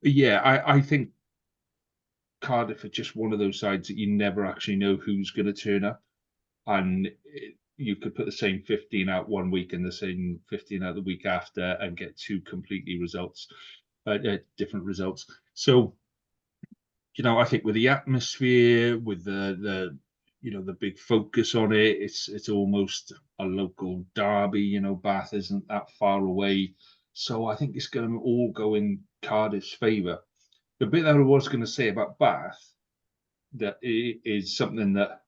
yeah, I think Cardiff are just one of those sides that you never actually know who's going to turn up. And you could put the same 15 out one week and the same 15 out the week after and get 2 completely different results. So, you know, I think with the atmosphere, with the big focus on it, it's almost a local derby. You know, Bath isn't that far away. So I think it's going to all go in Cardiff's favour. The bit that I was going to say about Bath, that it is something that,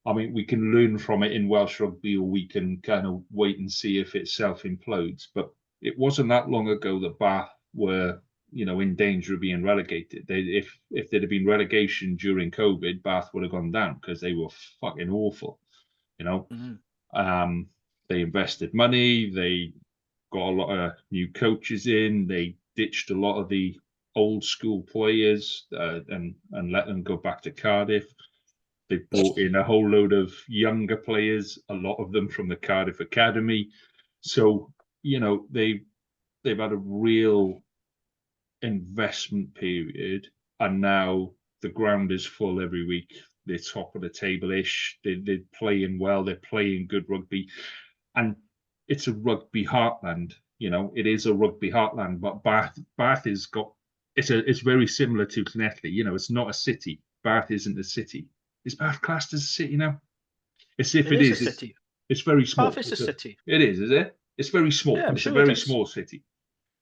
I mean, we can learn from it in Welsh rugby, or we can kind of wait and see if it self-implodes. But it wasn't that long ago that Bath were, you know, in danger of being relegated. If there'd have been relegation during COVID, Bath would have gone down because they were fucking awful, you know. They invested money, they got a lot of new coaches in, they ditched a lot of the old school players and let them go back to Cardiff. They brought in a whole load of younger players, a lot of them from the Cardiff Academy. So, you know, they've had a real investment period, and now the ground is full every week. They're top of the table-ish. They're playing well. They're playing good rugby. And it's a rugby heartland. You know, it is a rugby heartland, but Bath has got, it's very similar to Llanelli. You know, it's not a city. Bath isn't a city. Is Bath classed as a city now? It's if it is a city. It's very small. Bath is a city. It is it? It's very small. Yeah, it's a very small city.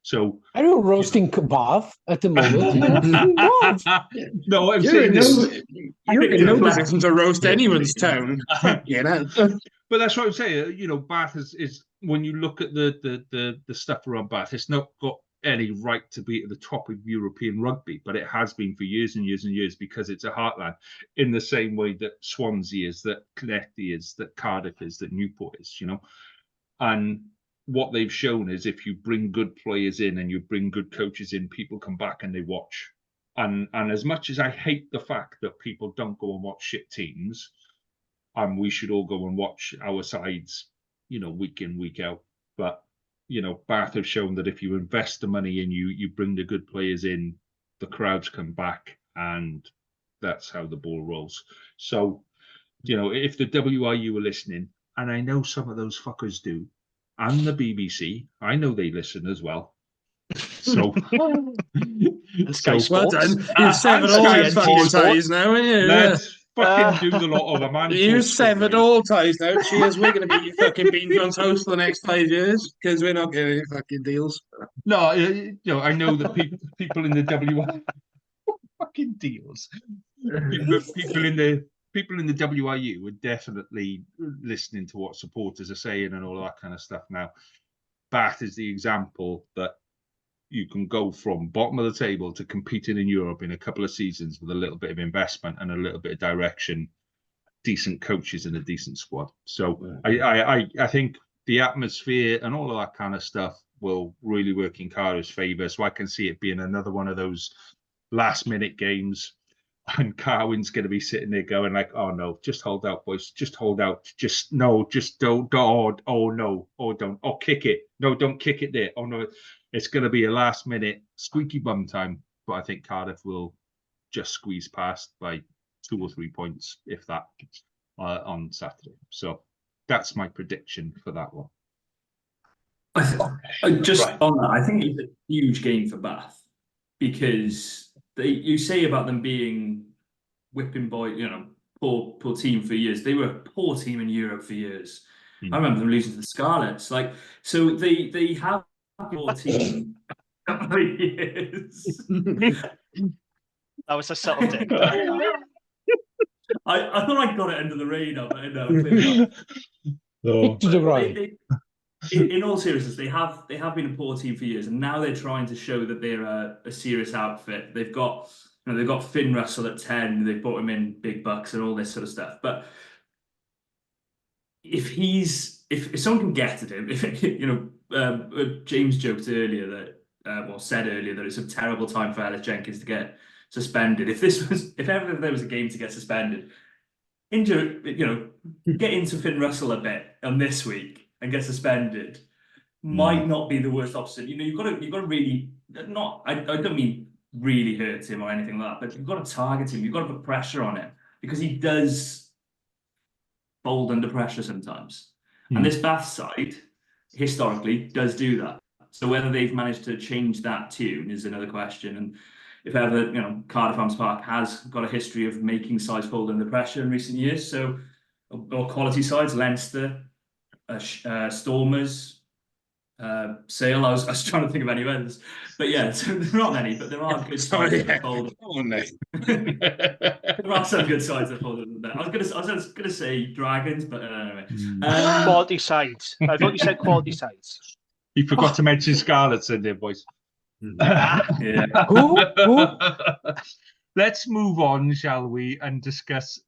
So are you roasting Bath at the moment? No, I'm saying this. You're in no position to roast anyone's town. You know. But that's what I'm saying. You know, Bath is when you look at the stuff around Bath, it's not got any right to be at the top of European rugby, but it has been for years and years and years because it's a heartland, in the same way that Swansea is, that Llanelli is, that Cardiff is, that Newport is, you know. And what they've shown is if you bring good players in and you bring good coaches in, people come back and they watch. And as much as I hate the fact that people don't go and watch shit teams, we should all go and watch our sides, you know, week in, week out. But, Bath have shown that if you invest the money and you bring the good players in, the crowds come back, and that's how the ball rolls. So, if the WRU are listening, and I know some of those fuckers do, and the BBC, I know they listen as well. So, and Sky Sports. Well done. You've severed all those fucking ties now, haven't you? Let's fucking do the lot of them. Man. You've severed all ties now. Cheers. We're going to be fucking Bean John's host for the next 5 years because we're not getting any fucking deals. No, I know that people in the WRU fucking deals. People in the WRU are definitely listening to what supporters are saying and all that kind of stuff now. Bath is the example that you can go from bottom of the table to competing in Europe in a couple of seasons with a little bit of investment and a little bit of direction, decent coaches and a decent squad. So I think the atmosphere and all of that kind of stuff will really work in Cardiff's favour. So I can see it being another one of those last minute games. And Carwyn's going to be sitting there going like, oh no, just hold out, boys. Just hold out. Just don't. Oh no. Oh, don't. Oh, kick it. No, don't kick it there. Oh no. It's going to be a last minute squeaky bum time. But I think Cardiff will just squeeze past by 2 or 3 points, if that, on Saturday. So that's my prediction for that one. On that, I think it's a huge game for Bath because you say about them being whipping boy, poor team for years. They were a poor team in Europe for years. I remember them losing to the Scarlets. So they have a poor team for years. That was a subtle dig. I thought I got it under the radar, but no. To the right. In all seriousness, they have been a poor team for years, and now they're trying to show that they're a serious outfit. They've got Finn Russell at 10. They've brought him in big bucks and all this sort of stuff. But if someone can get at him, James joked earlier that said earlier that it's a terrible time for Ellis Jenkins to get suspended. If ever there was a game to get suspended, get into Finn Russell a bit on this week and get suspended might not be the worst option. You've got to really not. I don't mean really hurt him or anything like that, but you've got to target him. You've got to put pressure on him because he does fold under pressure sometimes. And this Bath side historically does do that. So whether they've managed to change that tune is another question. And if ever, Cardiff Arms Park has got a history of making sides fold under pressure in recent years. So, or quality sides, Leinster, Stormers, Sale. I was trying to think of any others, but yeah, so there aren't any, but there are good sides that fold. There are some good sides that fold under that. I was gonna say Dragons, but anyway. Quality sides. I thought you said quality sides. You forgot to mention Scarlets in there, boys. Yeah. Who? Let's move on, shall we, and discuss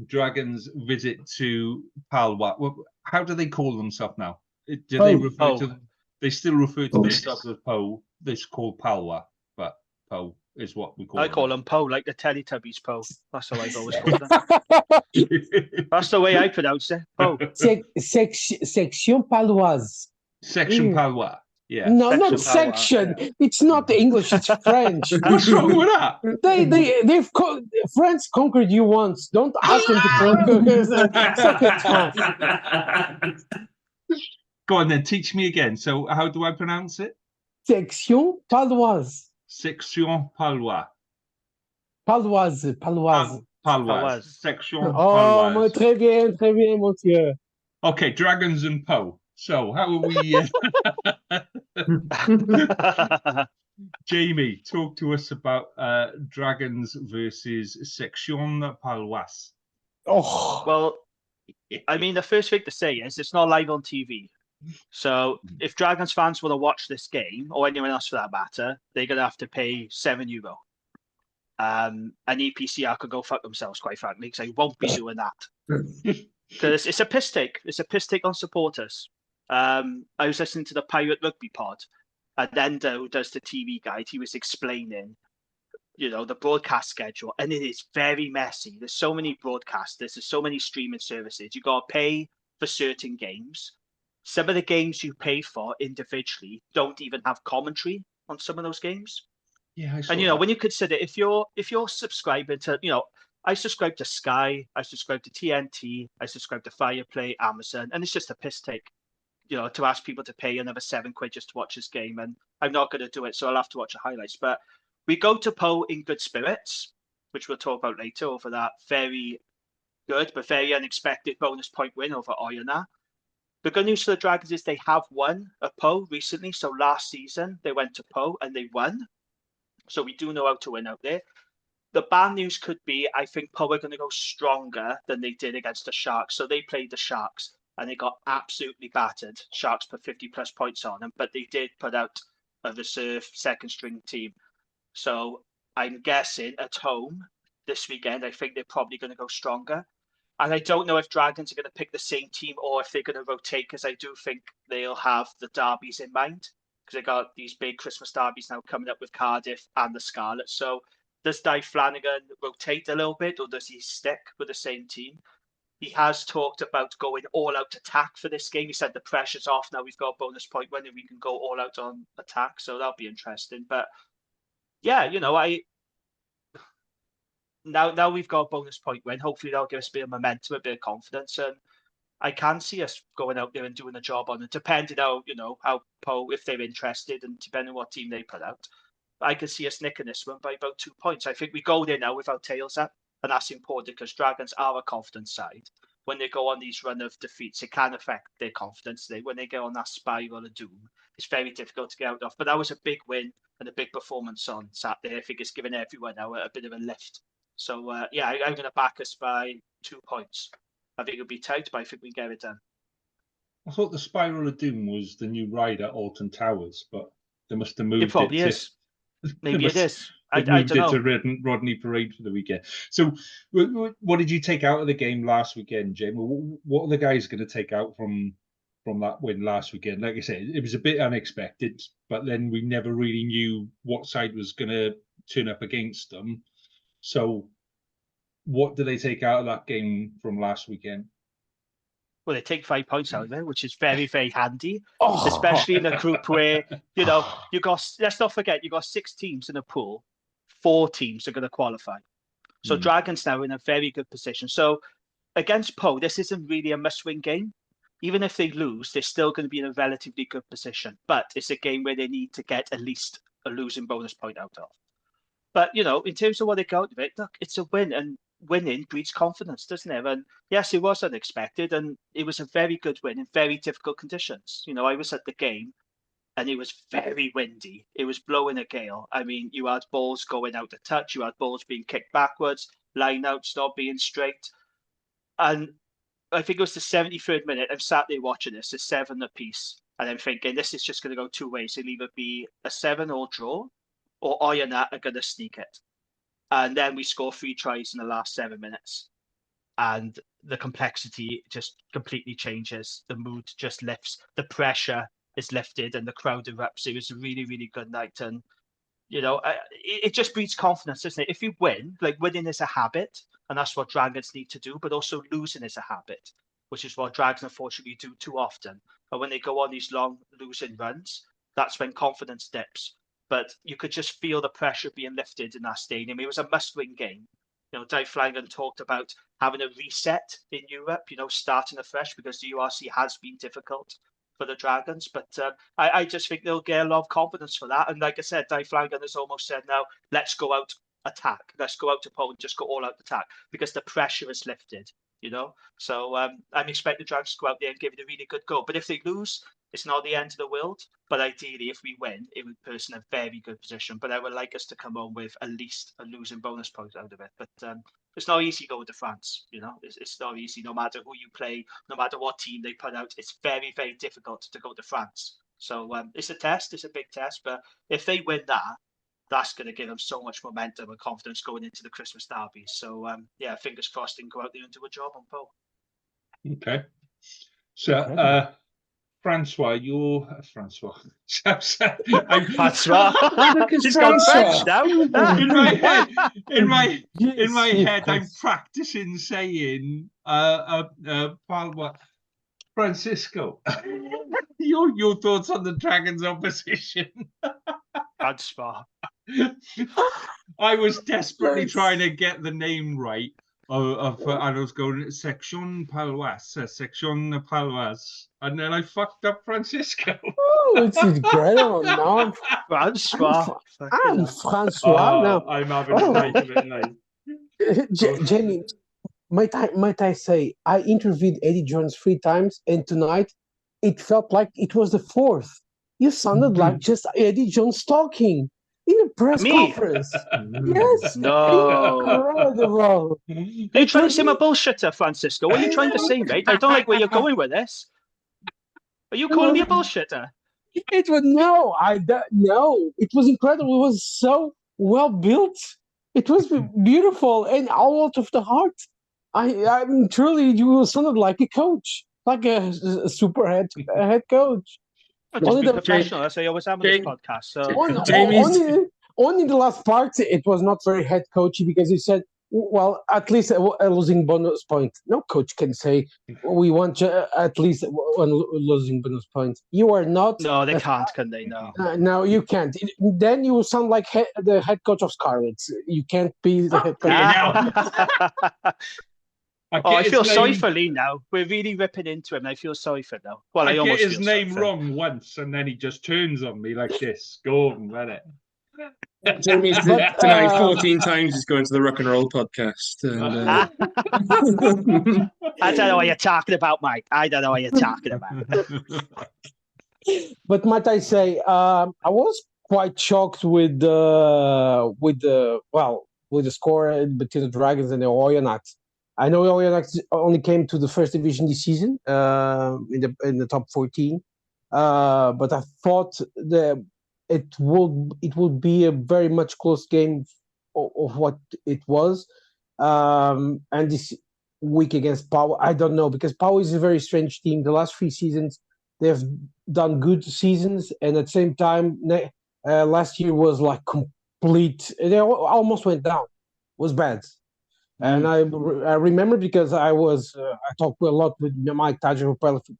Dragons' visit to Palwa. How do they call themselves now? They refer to? They still refer to themselves as Po. This is called Palwa, but Po is what we call. I call them Po, like the Teletubbies Po. That's how I've always called them. That's the way I pronounce it. Po. Section Paloise. Section Palwa. Yeah. No, Section not Paloise, section. yeah. It's not English. It's French. What's wrong with that? France conquered you once. Don't ask them to conquer a second time. Go on then, teach me again. So how do I pronounce it? Section Paloise. Section Palwa. Paloise. Palwa. Section Oh, Palwa. très bien, monsieur. Okay, Dragons and Po. So how are we? Jamie, talk to us about Dragons versus Section Paloise. Oh, Well, I mean, the first thing to say is it's not live on TV. So if Dragons fans want to watch this game, or anyone else for that matter, they're going to have to pay €7. And EPCR could go fuck themselves, quite frankly, because I won't be doing that. Because it's a piss take. It's a piss take on supporters. I was listening to the Pirate Rugby pod, and Endo, who does the TV guide, he was explaining, the broadcast schedule, and it is very messy. There's so many broadcasters, there's so many streaming services. You got to pay for certain games, some of the games you pay for individually don't even have commentary on some of those games. Yeah, I saw And, you know, that. when you consider if you're subscribing to, you know, I subscribe to Sky, I subscribe to TNT, I subscribe to Fireplay, Amazon, and it's just a piss take, you know, to ask people to pay another £7 just to watch this game. And I'm not going to do it, so I'll have to watch the highlights. But we go to Poe in good spirits, which we'll talk about later, over that very good but very unexpected bonus point win over Oyonnax. The good news for the Dragons is they have won at Poe recently. So last season, they went to Poe and they won. So we do know how to win out there. The bad news could be, I think Poe are going to go stronger than they did against the Sharks. So they played the Sharks and they got absolutely battered. Sharks put 50+ points on them, but they did put out a reserve second string team. So I'm guessing at home this weekend, I think they're probably going to go stronger. And I don't know if Dragons are going to pick the same team or if they're going to rotate, because I do think they'll have the derbies in mind, because they got these big Christmas derbies now coming up with Cardiff and the Scarlets. So does Dave Flanagan rotate a little bit, or does he stick with the same team? He has talked about going all out attack for this game. He said the pressure's off now. We've got a bonus point when we can go all out on attack. So that'll be interesting. But yeah, you know, now we've got a bonus point win. Hopefully that'll give us a bit of momentum, a bit of confidence, and I can see us going out there and doing a job on it, depending how, you know, how Poe, if they're interested, and depending on what team they put out. I can see us nicking this one by about 2 points. I think we go there now with our tails up, and that's important because Dragons are a confident side. When they go on these run of defeats, it can affect their confidence. When they get on that spiral of doom, it's very difficult to get out of. But that was a big win and a big performance on Saturday. I think it's given everyone now a bit of a lift. So, yeah, I'm going to back us by 2 points. I think it'll be tight, but I think we can get it done. I thought the Spiral of Doom was the new ride at Alton Towers, but they must have moved it. Probably is. Maybe it is. I moved don't know. it to Rodney Parade for the weekend. So, what did you take out of the game last weekend, Jim? What are the guys going to take out from that win last weekend? Like I said, it was a bit unexpected, but then we never really knew what side was going to turn up against them. So, what do they take out of that game from last weekend? Well, they take 5 points out of it, which is very, very handy, especially in a group where, you know, let's not forget, you got 6 teams in a pool, 4 teams are going to qualify. So Dragons now in a very good position. So against Poe, this isn't really a must-win game. Even if they lose, they're still going to be in a relatively good position. But it's a game where they need to get at least a losing bonus point out of. But, you know, in terms of what they got out of it, look, it's a win, and winning breeds confidence, doesn't it? And yes, it was unexpected, and it was a very good win in very difficult conditions. You know, I was at the game, and it was very windy. It was blowing a gale. I mean, you had balls going out of touch, you had balls being kicked backwards, line outs not being straight. And I think it was the 73rd minute. I'm sat there watching this, it's 7 apiece, and I'm thinking this is just going to go 2 ways. It'll either be a 7-all draw, or Oyonnax are going to sneak it. And then we score 3 tries in the last 7 minutes. And the complexity just completely changes. The mood just lifts. The pressure is lifted and the crowd erupts. It was a really, really good night. And, you know, it just breeds confidence, doesn't it? If you win, like winning is a habit, and that's what Dragons need to do, but also losing is a habit, which is what Dragons unfortunately do too often. But when they go on these long losing runs, that's when confidence dips. But you could just feel the pressure being lifted in that stadium. It was a must-win game. You know, Dave Flanagan talked about having a reset in Europe, you know, starting afresh, because the URC has been difficult for the Dragons. But I just think they'll get a lot of confidence for that. And like I said, Dave Flanagan has almost said now, let's go out attack. Let's go out to Poland, just go all out attack, because the pressure is lifted, you know. So I'm expecting the Dragons to go out there and give it a really good go. But if they lose, it's not the end of the world, but ideally, if we win, it would put us in a very good position. But I would like us to come home with at least a losing bonus point out of it. But it's not easy going to France, you know. It's not easy, no matter who you play, no matter what team they put out. It's very, very difficult to go to France. So it's a test, it's a big test. But if they win that, that's going to give them so much momentum and confidence going into the Christmas derby. So, yeah, fingers crossed they can go out there and do a job on Poe. Okay. So, Francois, you're Francois. I'm Francois. He's gone French now. In my head, I'm practicing saying Francisco, your thoughts on the Dragons' opposition? That's far. I was desperately trying to get the name right and I was going Section Palois, and then I fucked up Francisco. Oh, it's incredible. No, Francois. I'm Francois now. I'm having a night of it now. Jamie, might I say, I interviewed Eddie Jones 3 times, and tonight it felt like it was the 4th. You sounded like just Eddie Jones talking in a press conference. Yes. No. Incredible. Are you trying to say I'm a bullshitter, Francisco? What are you trying to say, mate? I don't like where you're going with this. Are you calling me a bullshitter? It was no. It was incredible. It was so well built. It was beautiful and all out of the heart. I'm truly, you sounded like a coach, like a super head coach. I'm just being professional. That's how I always am with this podcast. So only the last part, it was not very head coachy because he said, well, at least a losing bonus point. No coach can say we want at least one losing bonus point. You are not. No, they can't, can they? No. No, you can't. Then you sound like the head coach of Carwyn. You can't be the head coach. I feel sorry for Lee now. We're really ripping into him. I feel sorry for him now. Well, I almost get his name wrong once, and then he just turns on me like this. Gordon, let it. Jamie's tonight 14 times he's going to the Rock and Roll podcast. And, I don't know what you're talking about, Mike. I don't know what you're talking about. But might I say, I was quite shocked with the score between the Dragons and the Oyonnax. I know Oyonnax only came to the first division this season in the top 14, but I thought it would be a very much close game of what it was. And this week against Pau, I don't know, because Pau is a very strange team. The last 3 seasons, they have done good seasons, and at the same time, last year was like complete. They almost went down. It was bad. And I remember because I talked a lot with Mike Tadger, who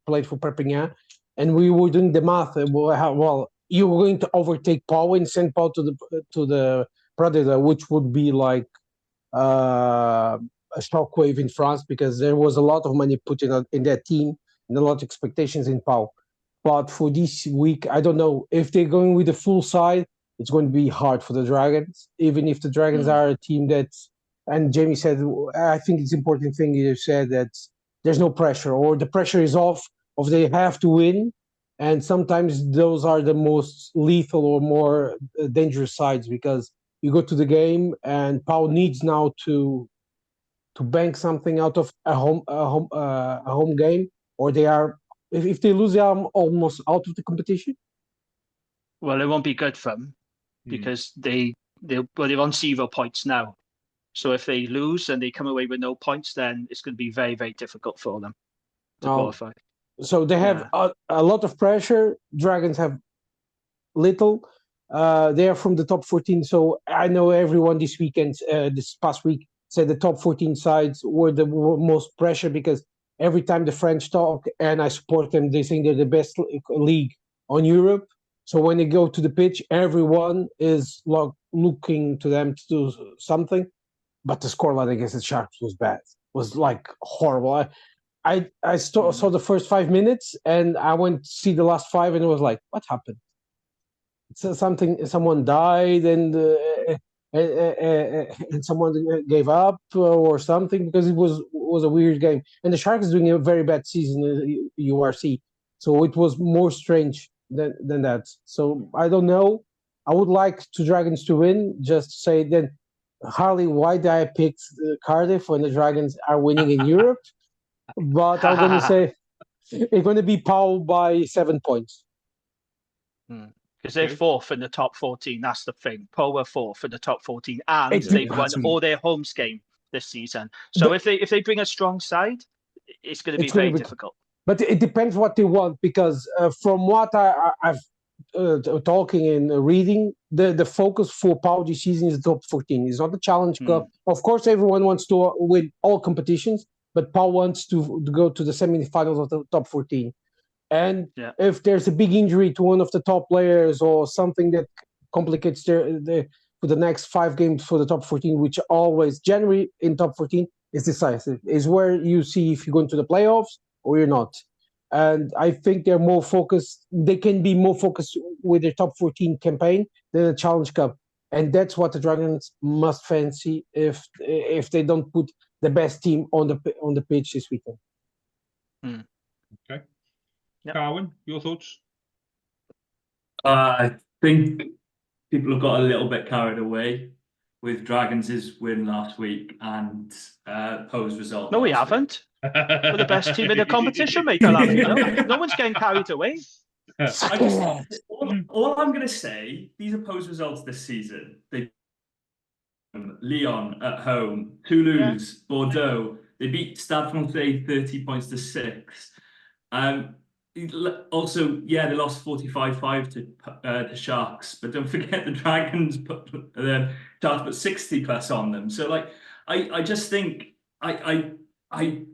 played for Perpignan, and we were doing the math. Well, you were going to overtake Pau and send Pau to the Predator, which would be like a shockwave in France because there was a lot of money put in that team and a lot of expectations in Pau. But for this week, I don't know if they're going with the full side. It's going to be hard for the Dragons, even if the Dragons are a team that's. And Jamie said, I think it's an important thing you said that there's no pressure, or the pressure is off, or they have to win. And sometimes those are the most lethal or more dangerous sides because you go to the game and Pau needs now to bank something out of a home game, or they are, if they lose, they are almost out of the competition. Well, it won't be good for them because they're on 0 points now. So if they lose and they come away with no points, then it's going to be very, very difficult for them to qualify. So they have a lot of pressure. Dragons have little. They are from the top 14. So I know everyone this past week, said the top 14 sides were the most pressure because every time the French talk, and I support them, they think they're the best league on Europe. So when they go to the pitch, everyone is looking to them to do something. But the scoreline against the Sharks was bad. Was like horrible. I saw the first 5 minutes and I went to see the last 5 and it was like, what happened? So someone died and someone gave up or something because it was a weird game. And the Sharks is doing a very bad season in URC. So it was more strange than that. So I don't know. I would like the Dragons to win, just to say then, Harley, why did I pick Cardiff when the Dragons are winning in Europe? But I'm going to say it's going to be Pau by 7 points. Because they're 4th in the top 14. That's the thing. Pau were 4th in the top 14, and they've won all their home games this season. So if they bring a strong side, it's going to be very difficult. But it depends what they want, because from what I've talking and reading, the focus for Pau this season is the top 14. It's not the Challenge Cup. Of course, everyone wants to win all competitions, but Paul wants to go to the semi-finals of the top 14. And if there's a big injury to one of the top players or something that complicates for the next 5 games for the top 14, which always January in top 14 is decisive, is where you see if you're going to the playoffs or you're not. And I think they're more focused. They can be more focused with their top 14 campaign than the Challenge Cup. And that's what the Dragons must fancy if they don't put the best team on the pitch this weekend. Okay. Yep. Carwyn, your thoughts? I think people have got a little bit carried away with Dragons' win last week and Poe's result. No, we haven't. We're the best team in the competition, mate. No one's getting carried away. All I'm going to say, these are Poe's results this season. They Lyon at home, Toulouse, Bordeaux. They beat Stade Francais 30 points to 6. Also, they lost 45-5 to the Sharks, but don't forget the Dragons put 60 plus on them. So, like, I just think I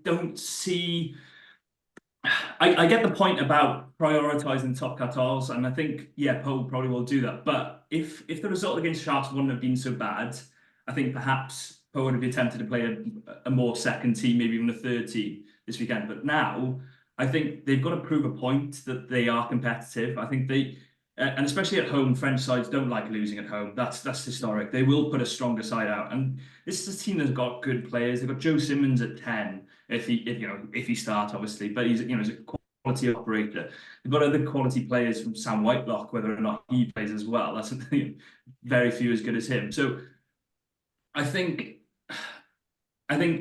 don't see. I get the point about prioritizing top 14, and I think Poe probably will do that. But if the result against Sharks wouldn't have been so bad, I think perhaps Poe would have been tempted to play a more second team, maybe even a third team this weekend. But now I think they've got to prove a point that they are competitive. I think they, and especially at home, French sides don't like losing at home. That's historic. They will put a stronger side out, and this is a team that's got good players. They've got Joe Simmons at 10 if he starts, obviously, but he's a quality operator. They've got other quality players from Sam Whitelock, whether or not he plays as well. That's very few as good as him. So I think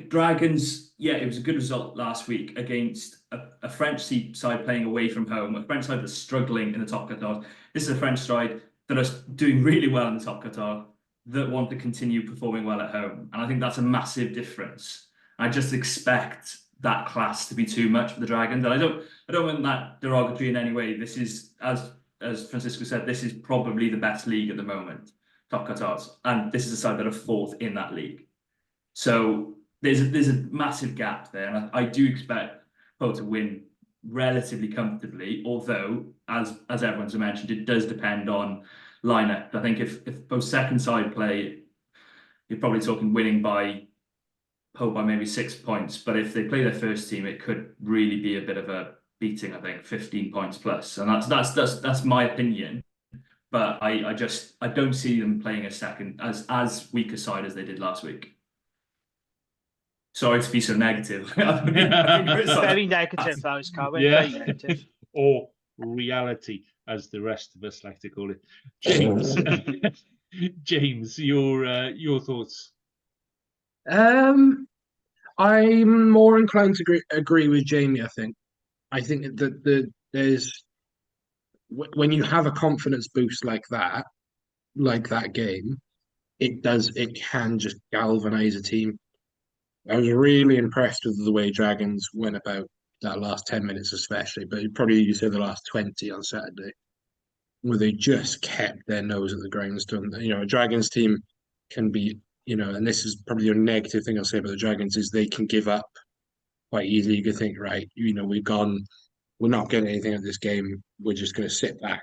Dragons, it was a good result last week against a French side playing away from home, a French side that's struggling in the top Qatar. This is a French side that are doing really well in the top Qatar, that want to continue performing well at home. And I think that's a massive difference. I just expect that class to be too much for the Dragons. And I don't mean that derogatory in any way. This is, as Francisco said, this is probably the best league at the moment, top Qatars. And this is a side that are 4th in that league. So there's a massive gap there. And I do expect Poe to win relatively comfortably, although, as everyone's mentioned, it does depend on lineup. I think if both second side play, you're probably talking winning by Poe by maybe 6 points. But if they play their first team, it could really be a bit of a beating, I think, 15 points plus. And that's my opinion. But I don't see them playing a second as weak a side as they did last week. Sorry to be so negative. Very negative, that was Carwyn. Very negative. Or reality, as the rest of us like to call it. James, James, your thoughts? I'm more inclined to agree with Jamie. I think that there's, when you have a confidence boost like that game, it can just galvanize a team. I was really impressed with the way Dragons went about that last 10 minutes, especially, but probably you say the last 20 on Saturday, where they just kept their nose at the grindstone. A Dragons team can be, and this is probably a negative thing I'll say about the Dragons, is they can give up quite easily. You could think, right, we're not getting anything out of this game. We're just going to sit back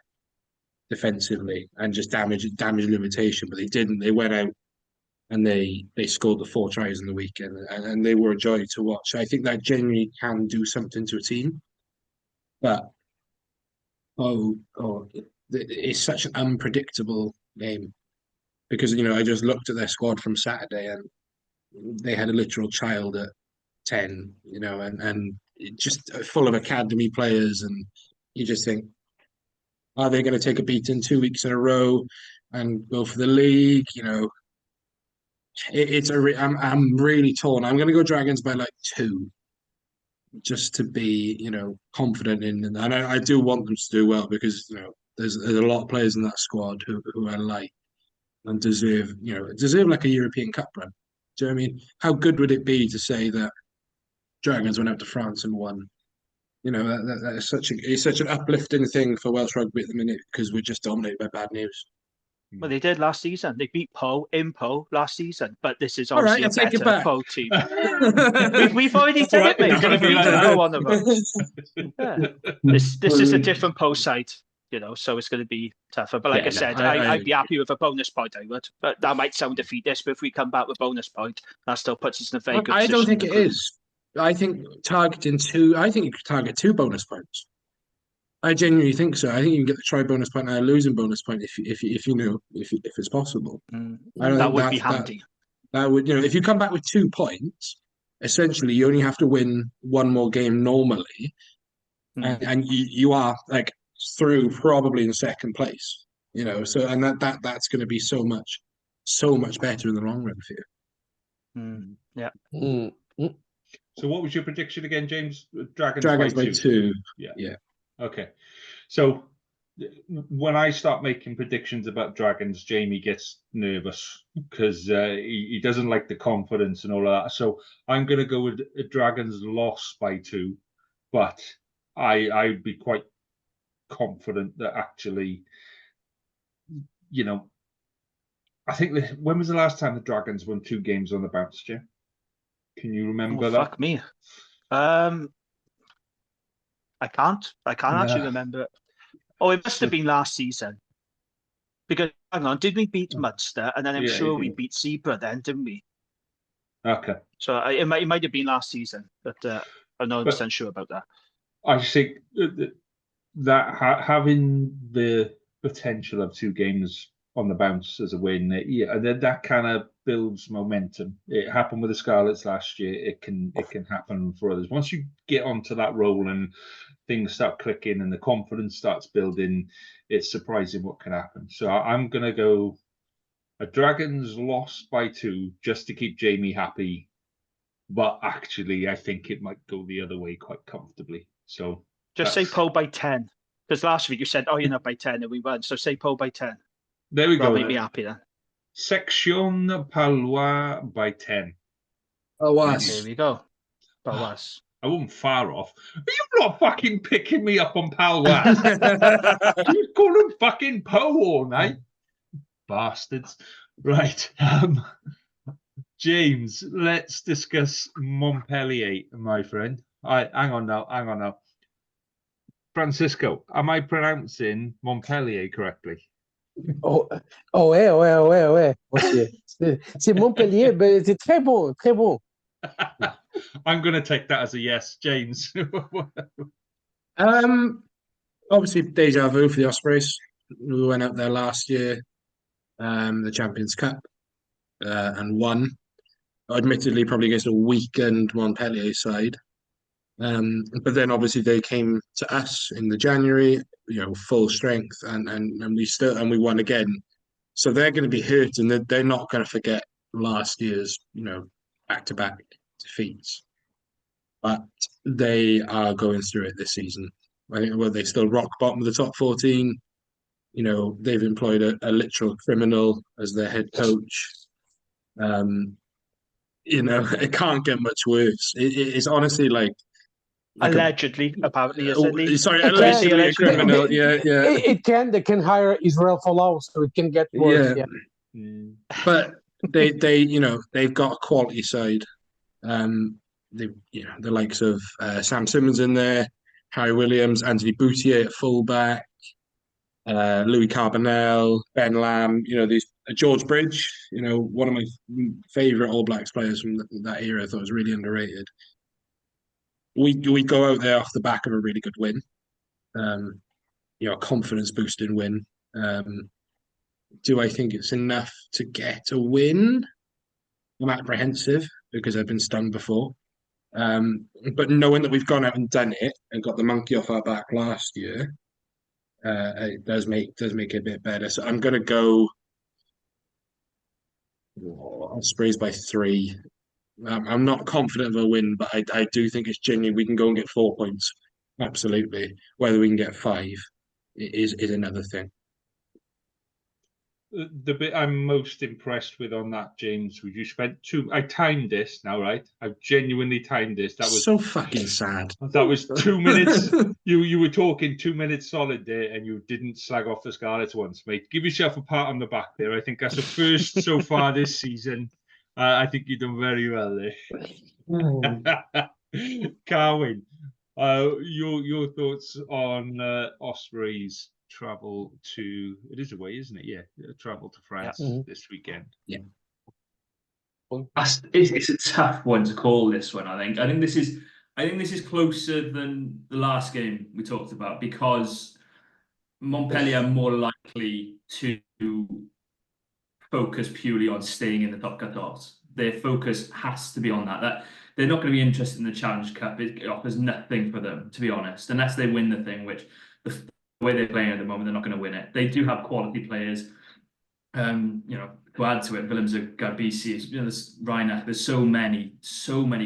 defensively and just damage limitation. But they didn't. They went out and they scored the 4 tries in the weekend, and they were a joy to watch. I think that genuinely can do something to a team. But it's such an unpredictable game, because I just looked at their squad from Saturday, and they had a literal child at 10, and just full of academy players, and you just think, are they going to take a beating 2 weeks in a row and go for the league? I'm really torn. I'm going to go Dragons by like 2, just to be confident in, and I do want them to do well, because there's a lot of players in that squad who I like and deserve like a European Cup run. Do you know what I mean? How good would it be to say that Dragons went out to France and won? That is such an uplifting thing for Welsh rugby at the minute, because we're just dominated by bad news. Well, they did last season. They beat Poe in Poe last season, but this is All right, obviously I'll a take it better back. Poe team. We've already said it, mate. It's gonna be like Poe on the road. Yeah. This is a different Poe side, so it's going to be tougher. But like I said, I'd be happy with a bonus point, I would. But that might sound defeatist, but if we come back with bonus point, that still puts us in a very good position. I don't think it is. I think targeting two. I think you could target 2 bonus points. I genuinely think so. I think you can get the try bonus point and a losing bonus point if it's possible. That would be handy. That would, if you come back with 2 points, essentially you only have to win 1 more game normally, and you are like through probably in second place. So and that's going to be so much better in the long run for you. Yeah. So what was your prediction again, James? Dragons by 2. Yeah. Okay. So when I start making predictions about Dragons, Jamie gets nervous because he doesn't like the confidence and all of that. So I'm going to go with a Dragons loss by 2, but I'd be quite confident that actually, I think when was the last time the Dragons won 2 games on the bounce, Jim? Can you remember that? Fuck me. I can't actually remember it. Oh, it must have been last season. Because, hang on, did we beat Munster? And then I'm sure we beat Zebra then, didn't we? Okay. So it might have been last season, but I'm not 100% sure about that. I think that having the potential of 2 games on the bounce as a win, and then that kind of builds momentum. It happened with the Scarlets last year. It can happen for others. Once you get onto that roll and things start clicking and the confidence starts building, it's surprising what can happen. So I'm going to go a Dragons loss by 2 just to keep Jamie happy. But actually, I think it might go the other way quite comfortably. So just say Poe by 10. Because last week you said, you're not by 10 and we won. So say Poe by 10. There we go. Make me happy then. Section Palois by 10. There we go. Palois. I wasn't far off. Are you not fucking picking me up on Palois? You call him fucking Poe all night. Bastards. Right. James, let's discuss Montpellier, my friend. All right, hang on now. Francisco, am I pronouncing Montpellier correctly? Ouais. C'est Montpellier, mais c'est très bon, très bon. I'm going to take that as a yes, James. Obviously, deja vu for the Ospreys. We went out there last year, the Champions Cup, and won. Admittedly, probably against a weakened Montpellier side. But then obviously they came to us in the January, full strength, and we won again. So they're going to be hurt, and they're not going to forget last year's, back-to-back defeats. But they are going through it this season. I think they still rock bottom of the top 14. They've employed a literal criminal as their head coach. It can't get much worse. It's honestly like allegedly, apparently, isn't sorry, allegedly a criminal. Yeah. They can hire Israel Folau, so it can get worse. Yeah. But they've got a quality side. The likes of Sam Simmons in there, Harry Williams, Anthony Boutier at fullback, Louis Carbonell, Ben Lamb. These George Bridge. One of my favourite All Blacks players from that era. I thought was really underrated. We go out there off the back of a really good win, a confidence boosting win. Do I think it's enough to get a win? I'm apprehensive because I've been stung before. But knowing that we've gone out and done it and got the monkey off our back last year, it does make it a bit better. So I'm going to go Ospreys by 3. I'm not confident of a win, but I do think it's genuine. We can go and get 4 points. Absolutely. Whether we can get 5 is another thing. the bit I'm most impressed with on that, James, was you spent I timed this now, right? I've genuinely timed this. That was so fucking sad. That was 2 minutes. You were talking 2 minutes solid there, and you didn't slag off the Scarlets once, mate. Give yourself a pat on the back there. I think that's the first so far this season. I think you've done very well there. Carwyn, your thoughts on Ospreys travel to, it is away, isn't it? Yeah, travel to France this weekend. Yeah. It's a tough one to call, this one. I think this is closer than the last game we talked about, because Montpellier are more likely to focus purely on staying in the top 14. Their focus has to be on that. They're not going to be interested in the Challenge Cup. It offers nothing for them, to be honest, unless they win the thing, which the way they're playing at the moment, they're not going to win it. They do have quality players. To add to it, Willems, Garbisi, there's Reinach. There's so many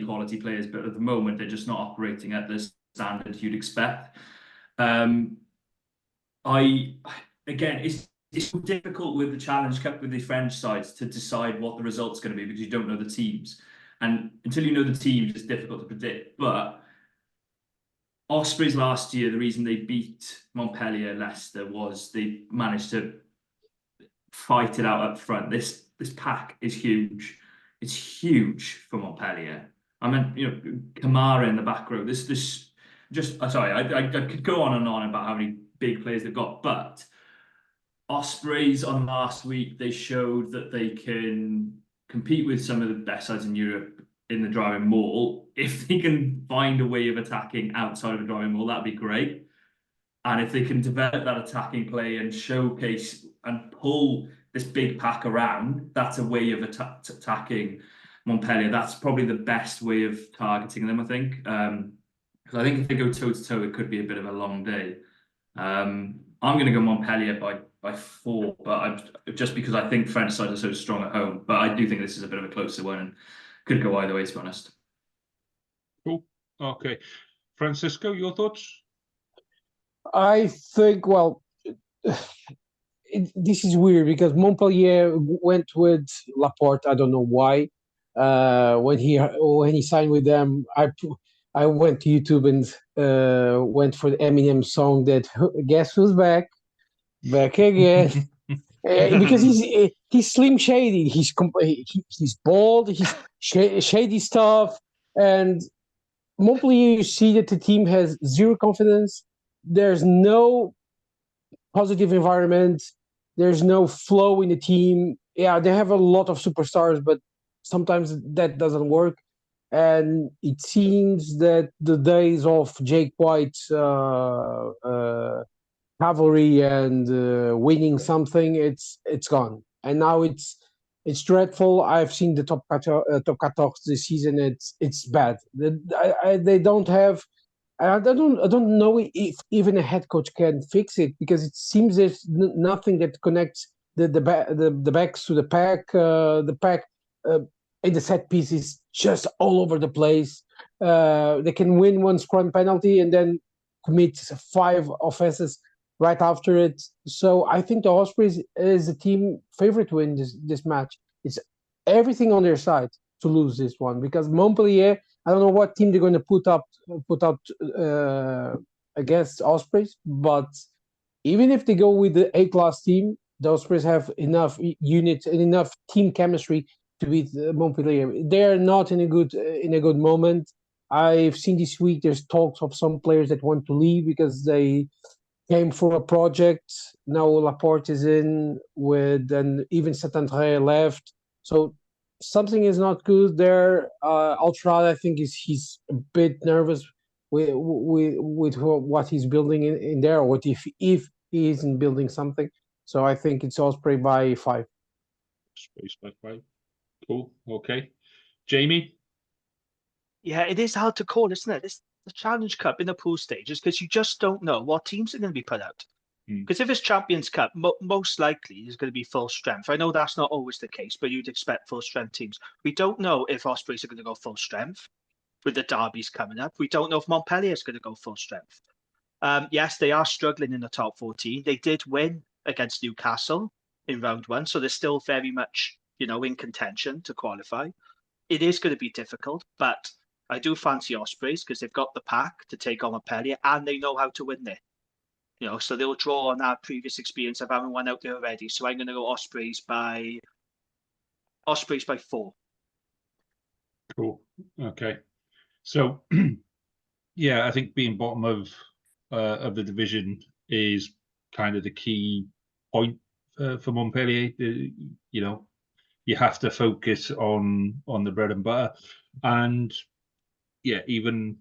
quality players, but at the moment they're just not operating at the standard you'd expect. It's difficult with the Challenge Cup with the French sides to decide what the result's going to be, because you don't know the teams, and until you know the teams, it's difficult to predict. But Ospreys last year, the reason they beat Montpellier, Leicester, was they managed to fight it out up front. This pack is huge. It's huge for Montpellier. I mean, Kamara in the back row. I could go on and on about how many big players they've got, but Ospreys on last week, they showed that they can compete with some of the best sides in Europe in the driving maul. If they can find a way of attacking outside of the driving maul, that'd be great. And if they can develop that attacking play and showcase and pull this big pack around, that's a way of attacking Montpellier. That's probably the best way of targeting them, I think. Because I think if they go toe-to-toe, it could be a bit of a long day. I'm going to go Montpellier by 4, but just because I think French side are so strong at home. But I do think this is a bit of a closer one and could go either way, to be honest. Cool. Okay. Francisco, your thoughts? I think, this is weird because Montpellier went with Laporte. I don't know why. When he signed with them, I went to YouTube and went for the Eminem song that guess who's back again. Because he's Slim Shady. He's bald. He's shady stuff. And Montpellier, you see that the team has zero confidence. There's no positive environment. There's no flow in the team. Yeah, they have a lot of superstars, but sometimes that doesn't work. And it seems that the days of Jake White's cavalry and winning something, it's gone. And now it's dreadful. I've seen the top 14 this season. It's bad. They don't have. I don't know if even a head coach can fix it, because it seems there's nothing that connects the backs to the pack. The pack in the set piece is just all over the place. They can win one scrum penalty and then commit 5 offenses right after it. So I think the Ospreys is the team favorite to win this match. It's everything on their side to lose this one, because Montpellier, I don't know what team they're going to put out against Ospreys, but even if they go with the A-class team, the Ospreys have enough units and enough team chemistry to beat Montpellier. They're not in a good moment. I've seen this week there's talks of some players that want to leave because they came for a project. Now Laporte is in with, and even Saint-André left. So something is not good there. Altrad, I think he's a bit nervous with what he's building in there, or what if he isn't building something. So I think it's Osprey by 5. Space by 5. Cool. Okay. Jamie? Yeah, it is hard to call, isn't it? It's the Challenge Cup in the pool stages, because you just don't know what teams are going to be put out. Because if it's Champions Cup, most likely it's going to be full strength. I know that's not always the case, but you'd expect full strength teams. We don't know if Ospreys are going to go full strength with the derbies coming up. We don't know if Montpellier is going to go full strength. Yes, they are struggling in the top 14. They did win against Newcastle, in round one, so they're still very much, in contention to qualify. It is going to be difficult, but I do fancy Ospreys because they've got the pack to take on Montpellier and they know how to win there. So they'll draw on that previous experience of having one out there already. So I'm going to go Ospreys by 4. Cool. Okay. So, yeah, I think being bottom of the division is kind of the key point for Montpellier. You have to focus on the bread and butter, and yeah, even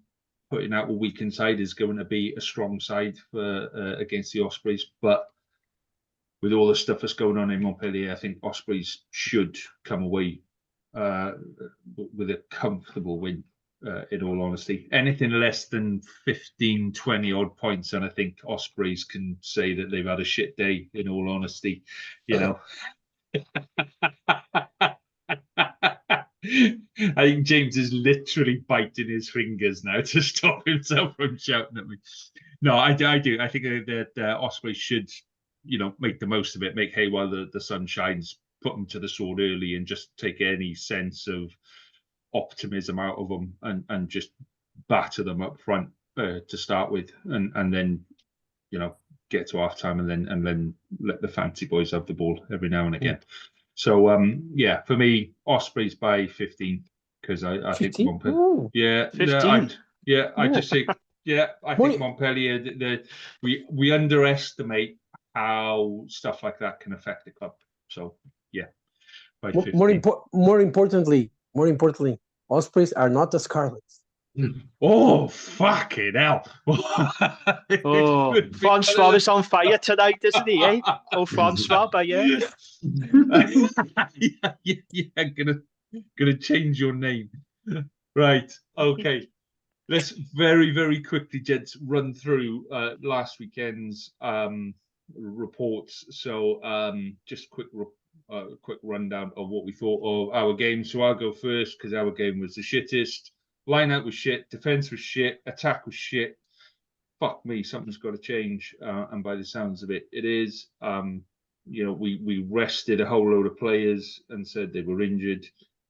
putting out a weakened side is going to be a strong side for against the Ospreys. But with all the stuff that's going on in Montpellier, I think Ospreys should come away with a comfortable win. In all honesty, anything less than 15, 20 odd points, and I think Ospreys can say that they've had a shit day. In all honesty, I think James is literally biting his fingers now to stop himself from shouting at me. No, I do. I think that Ospreys should, make the most of it, make hay while the sun shines, put them to the sword early, and just take any sense of optimism out of them, and just batter them up front to start with, and then get to half time, and then let the fancy boys have the ball every now and again. So for me, Ospreys by 15, because I think Montpellier. 15. I just think I think Montpellier. We underestimate how stuff like that can affect the club. So by 15. More importantly, Ospreys are not the Scarlets. Oh, fucking hell. Francois is on fire tonight, isn't he, eh? Oh, Francois, but yeah. Gonna change your name. Right, okay. Let's very, very quickly, gents, run through last weekend's reports. So just quick rundown of what we thought of our game. So I'll go first because our game was the shittest. Line out was shit, defense was shit, attack was shit. Fuck me, something's got to change. And by the sounds of it, it is. We rested a whole load of players and said they were injured,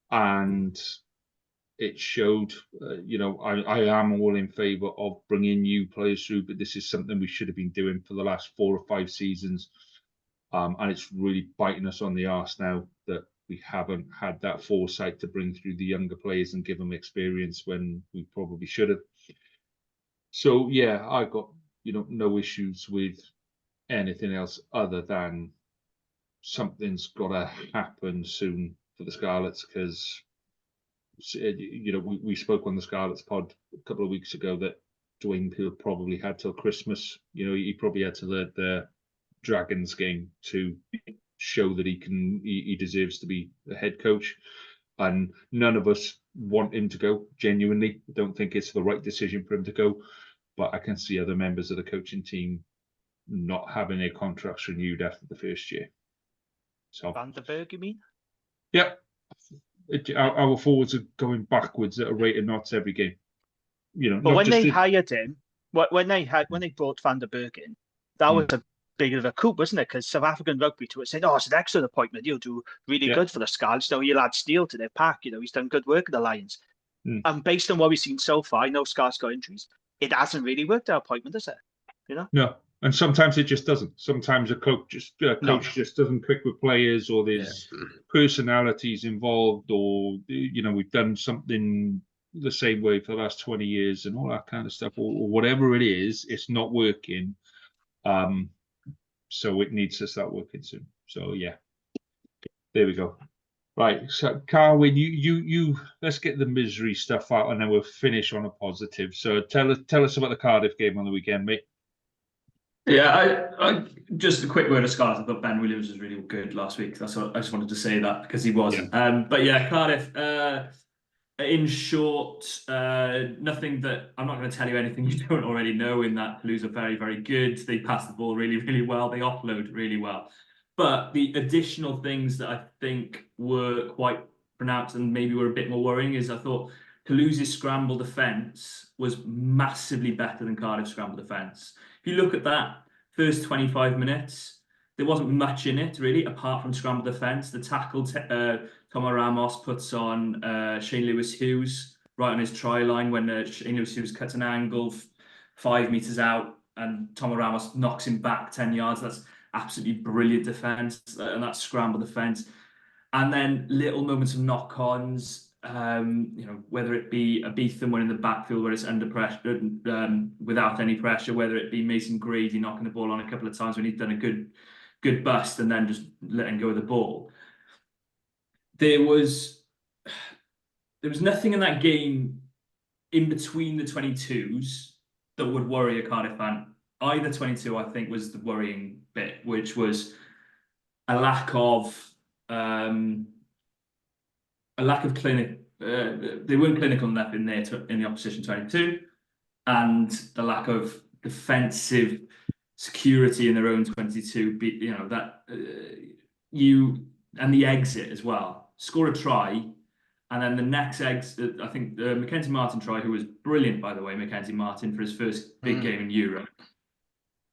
and it showed. I am all in favour of bringing new players through, but this is something we should have been doing for the last 4 or 5 seasons. And it's really biting us on the arse now that we haven't had that foresight to bring through the younger players and give them experience when we probably should have. So, yeah, I got, no issues with anything else other than something's got to happen soon for the Scarlets, because, we spoke on the Scarlets pod a couple of weeks ago that Dwayne Peel probably had till Christmas. He probably had to the Dragons game to show that he deserves to be the head coach, and none of us want him to go. Genuinely, I don't think it's the right decision for him to go, but I can see other members of the coaching team not having their contracts renewed after the first year. So Van der Berg, you mean? Yep. Our forwards are going backwards at a rate of knots every game. But when they hired him, when they brought Van der Berg in, that was a big of a coup, wasn't it? Because South African Rugby to it said, it's an excellent appointment. He'll do really good for the Scarlets. He'll add steel to their pack. He's done good work at the Lions. And based on what we've seen so far, I know Scar's got injuries. It hasn't really worked, our appointment, has it? No. And sometimes it just doesn't. Sometimes a coach just doesn't click with players, or there's personalities involved, or we've done something the same way for the last 20 years and all that kind of stuff, or whatever it is. It's not working. So it needs to start working soon. So there we go. Right. So Carwyn, you let's get the misery stuff out, and then we'll finish on a positive. So tell us about the Cardiff game on the weekend, mate. Yeah, I just a quick word of Scarlett. I thought Ben Williams was really good last week. That's what I just wanted to say that, because he was. But yeah, Cardiff. In short, nothing that I'm not going to tell you anything you don't already know. In that Toulouse are very, very good. They pass the ball really, really well. They offload really well. But the additional things that I think were quite pronounced and maybe were a bit more worrying is I thought Toulouse's scramble defence was massively better than Cardiff's scramble defence. If you look at that first 25 minutes, there wasn't much in it really, apart from scramble defence. The tackle, Tomo Ramos puts on Shane Lewis-Hughes right on his try line when Shane Lewis-Hughes cuts an angle 5 meters out, and Tomo Ramos knocks him back 10 yards. That's absolutely brilliant defence, and that's scramble defence. And then little moments of knock-ons. Whether it be a Beetham one in the backfield where it's under pressure, without any pressure, whether it be Mason Grady knocking the ball on a couple of times when he's done a good bust and then just letting go of the ball. There was nothing in that game in between the 22s that would worry a Cardiff fan. Either 22, I think, was the worrying bit, which was a lack of clinic. They weren't clinical enough in the opposition 22, and the lack of defensive security in their own 22. And the exit as well. Score a try, and then the next exit. I think the Mackenzie Martin try, who was brilliant, by the way, Mackenzie Martin, for his first big game in Europe.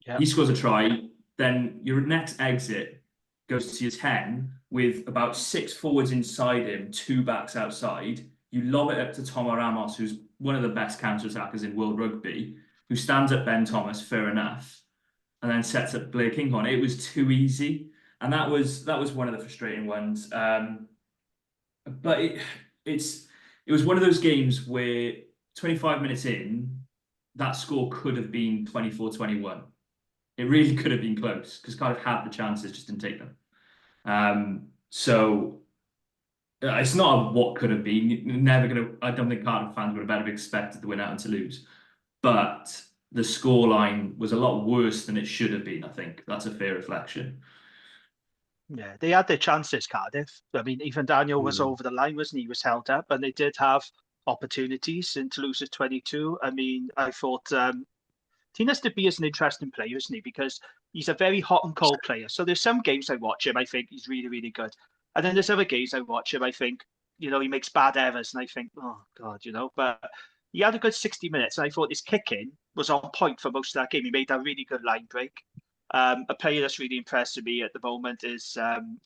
Yep. He scores a try. Then your next exit goes to your 10 with about 6 forwards inside him, 2 backs outside. You lob it up to Tomo Ramos, who's one of the best counter-attackers in world rugby, who stands up Ben Thomas, fair enough, and then sets up Blair Kinghorn. It was too easy, and that was one of the frustrating ones. But it was one of those games where 25 minutes in, that score could have been 24-21. It really could have been close because Cardiff had the chances, just didn't take them. So it's not what could have been. I don't think Cardiff fans would have expected the win out and to lose. But the scoreline was a lot worse than it should have been, I think. That's a fair reflection. Yeah, they had their chances, Cardiff. I mean, even Daniel was over the line, wasn't he? He was held up, and they did have opportunities in Toulouse's 22. I mean, I thought Tinas De Bee is an interesting player, isn't he? Because he's a very hot and cold player. So there's some games I watch him, I think he's really, really good. And then there's other games I watch him, I think, he makes bad errors, and I think, oh, God, But he had a good 60 minutes, and I thought his kicking was on point for most of that game. He made a really good line break. A player that's really impressed me at the moment is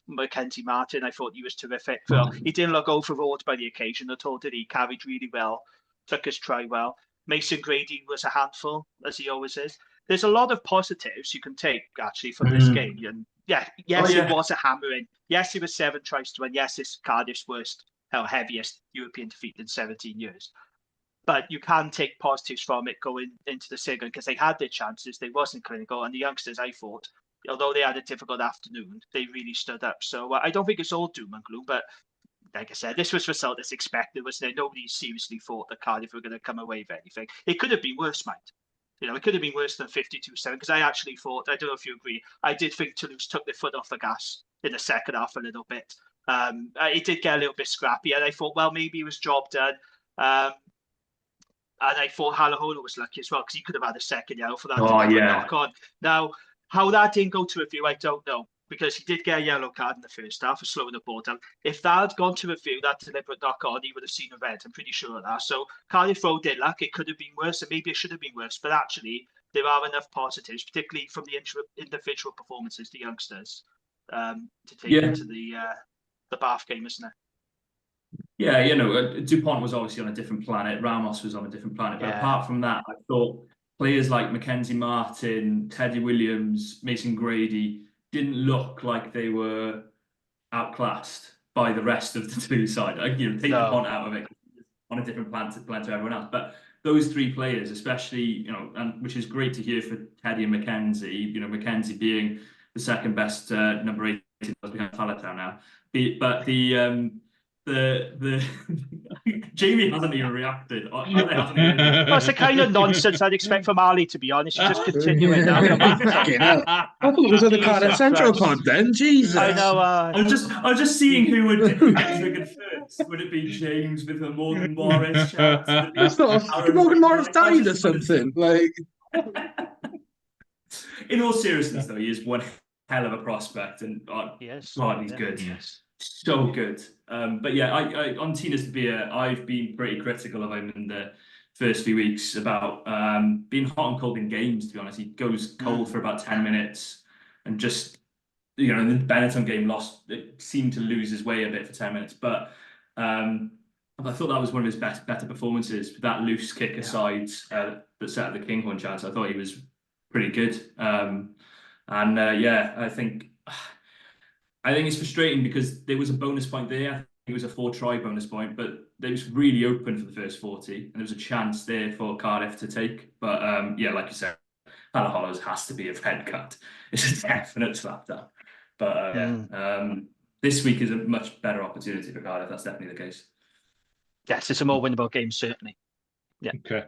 Mackenzie Martin. I thought he was terrific. He didn't look overawed by the occasion at all, did he? Carried really well, took his try well. Mason Grady was a handful, as he always is. There's a lot of positives you can take, actually, from this game. And it was a hammering. Yes, it was 7 tries to 1. Yes, it's Cardiff's heaviest European defeat in 17 years. But you can take positives from it going into the second because they had their chances. They wasn't clinical. And the youngsters, I thought, although they had a difficult afternoon, they really stood up. So I don't think it's all doom and gloom. But like I said, this was the result that's expected, wasn't it? Nobody seriously thought that Cardiff were going to come away with anything. It could have been worse, mate. It could have been worse than 52-7 because I actually thought, I don't know if you agree, I did think Toulouse took their foot off the gas in the second half a little bit. It did get a little bit scrappy, and I thought, well, maybe it was job done. And I thought Halahola was lucky as well because he could have had a second yellow for that knock on. Now, how that didn't go to review, I don't know, because he did get a yellow card in the first half for slowing the ball down. If that had gone to review, that deliberate knock on, he would have seen a red. I'm pretty sure of that. So Cardiff Road did luck. It could have been worse, and maybe it should have been worse. But actually, there are enough positives, particularly from the individual performances, the youngsters, to take into the Bath game, isn't it? Yeah, Dupont was obviously on a different planet. Ramos was on a different planet. But apart from that, I thought players like Mackenzie Martin, Teddy Williams, Mason Grady didn't look like they were outclassed by the rest of the Toulouse side. Take Dupont out of it, on a different planet to everyone else. But those 3 players, especially, and which is great to hear for Teddy and Mackenzie. Mackenzie being the second best number 18 behind Falatau now. But the Jamie hasn't even reacted. That's the kind of nonsense I'd expect from Harley, to be honest. You just continuing now. I thought it was on the Cardiff Central pod then. Jesus. I know. I was just seeing who would get triggered first. Would it be James with the Morgan Morris chat? That's not Morgan Morris died or something. Like, in all seriousness, though, he is one hell of a prospect, and he's good. Yes. So good. But yeah, I on Tinas De Bee, I've been pretty critical of him in the first few weeks about being hot and cold in games, to be honest. He goes cold for about 10 minutes and just you know, the Benetton game it seemed to lose his way a bit for 10 minutes, but I thought that was one of his better performances. That loose kick aside that set up the Kinghorn chance, I thought he was pretty good. I think it's frustrating because there was a bonus point there. I think it was a 4-try bonus point, but it was really open for the first 40, and there was a chance there for Cardiff to take. But like you said, Alan Hollows has to be a red card. It's a definite slap down. But this week is a much better opportunity for Cardiff. That's definitely the case. Yes, it's a more winnable game, certainly. Yeah. Okay.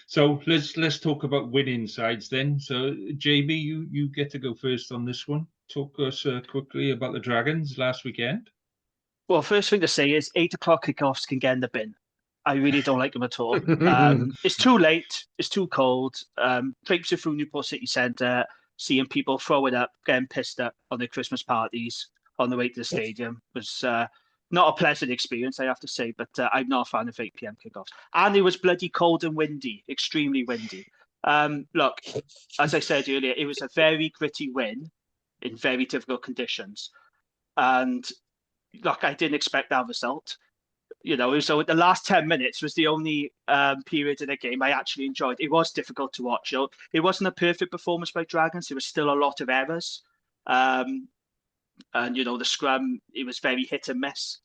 So let's talk about winning sides then. So Jamie, you get to go first on this one. Talk us quickly about the Dragons last weekend. Well, first thing to say is 8 o'clock kickoffs can get in the bin. I really don't like them at all. It's too late. It's too cold. Traipsing through Newport City Centre, seeing people throw it up, getting pissed up on their Christmas parties on the way to the stadium was not a pleasant experience, I have to say, but I'm not a fan of 8 p.m. kickoffs. And it was bloody cold and windy, extremely windy. Look, as I said earlier, it was a very gritty win in very difficult conditions. And look, I didn't expect that result. You know, so the last 10 minutes was the only period in the game I actually enjoyed. It was difficult to watch. You know, it wasn't a perfect performance by Dragons. There was still a lot of errors. And, you know, the scrum, it was very hit and miss.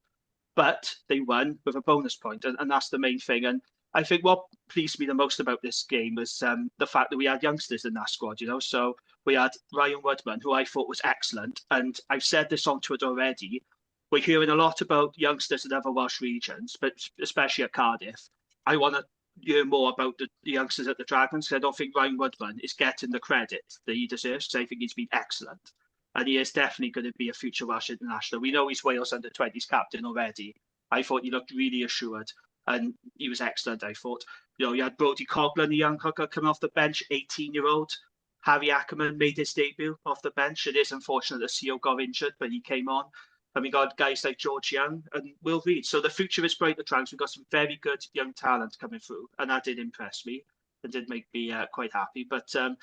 But they won with a bonus point, and that's the main thing. And I think what pleased me the most about this game was the fact that we had youngsters in that squad, you know. So we had Ryan Woodman, who I thought was excellent. And I've said this on Twitter already. We're hearing a lot about youngsters in other Welsh regions, but especially at Cardiff. I want to hear more about the youngsters at the Dragons, because I don't think Ryan Woodman is getting the credit that he deserves, because I think he's been excellent. And he is definitely going to be a future Welsh international. We know he's Wales under-20s captain already. I thought he looked really assured, and he was excellent, I thought. You know, you had Brodie Coghlan, the young hooker, coming off the bench, 18-year-old. Harry Ackerman made his debut off the bench. It is unfortunate that Seal got injured, but he came on. And we got guys like George Young and Will Reid. So the future is bright at Dragons. We've got some very good young talent coming through, and that did impress me and did make me quite happy. But I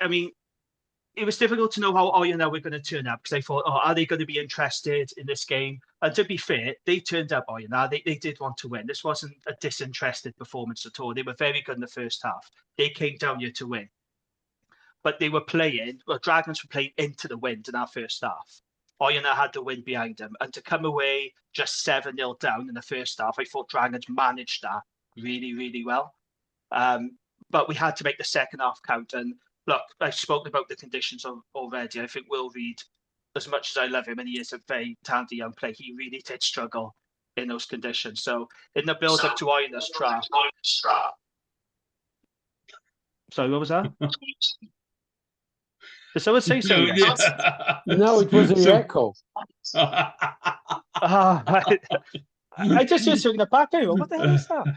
mean, it was difficult to know how Oyonnax were going to turn up, because I thought, are they going to be interested in this game? And to be fair, they turned up, Oyonnax. They did want to win. This wasn't a disinterested performance at all. They were very good in the first half. They came down here to win. But they were playing, Dragons were playing into the wind in our first half. Oyonnax had the wind behind them. And to come away just 7-0 down in the first half, I thought Dragons managed that really, really well. But we had to make the second half count. And look, I've spoken about the conditions already. I think Will Reid, as much as I love him, and he is a very talented young player, he really did struggle in those conditions. So in the build-up to Oyonnax's trap. Sorry, what was that? Did someone say something? No, it was a echo. I just heard something in the background. What the hell is that?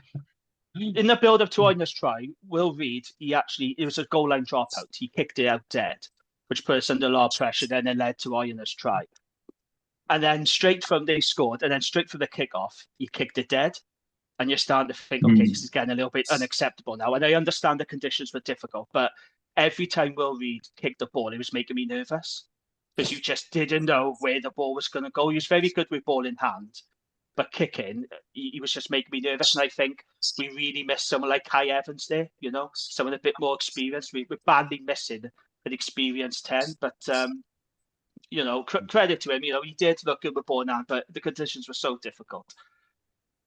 In the build-up to Oyonnax's try, Will Reid, it was a goal line dropout. He kicked it out dead, which put us under a lot of pressure. Then it led to Oyonnax's try. And then they scored, and then straight from the kickoff, he kicked it dead. And you're starting to think, okay, this is getting a little bit unacceptable now. And I understand the conditions were difficult, but every time Will Reid kicked the ball, it was making me nervous, because you just didn't know where the ball was going to go. He was very good with ball in hand, but kicking, he was just making me nervous. And I think we really missed someone like Kai Evans there, you know, someone a bit more experienced. We're badly missing an experienced 10, but, you know, credit to him. You know, he did look good with ball in hand, but the conditions were so difficult.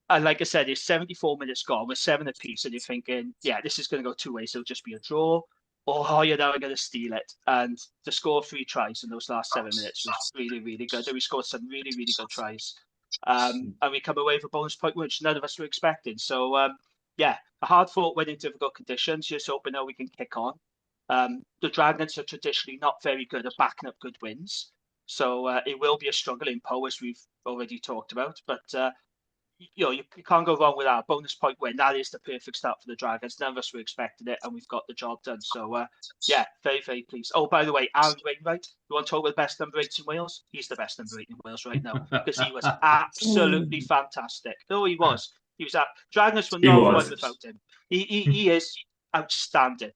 And like I said, it's 74 minutes gone. We're 7 apiece, and you're thinking, yeah, this is going to go 2 ways. It'll just be a draw, or you're now going to steal it. And to score 3 tries in those last 7 minutes was really, really good. And we scored some really, really good tries. And we come away with a bonus point, which none of us were expecting. So, a hard-fought win in difficult conditions. Just hoping now we can kick on. The Dragons are traditionally not very good at backing up good wins. So it will be a struggle in Po, as we've already talked about. But, you know, you can't go wrong with that. Bonus point win. That is the perfect start for the Dragons. None of us were expecting it, and we've got the job done. So, very, very pleased. Oh, by the way, Aaron Wainwright, you want to talk about the best number 8 in Wales? He's the best number 8 in Wales right now, because he was absolutely fantastic. No, he was. Dragons were not one without him. He is outstanding.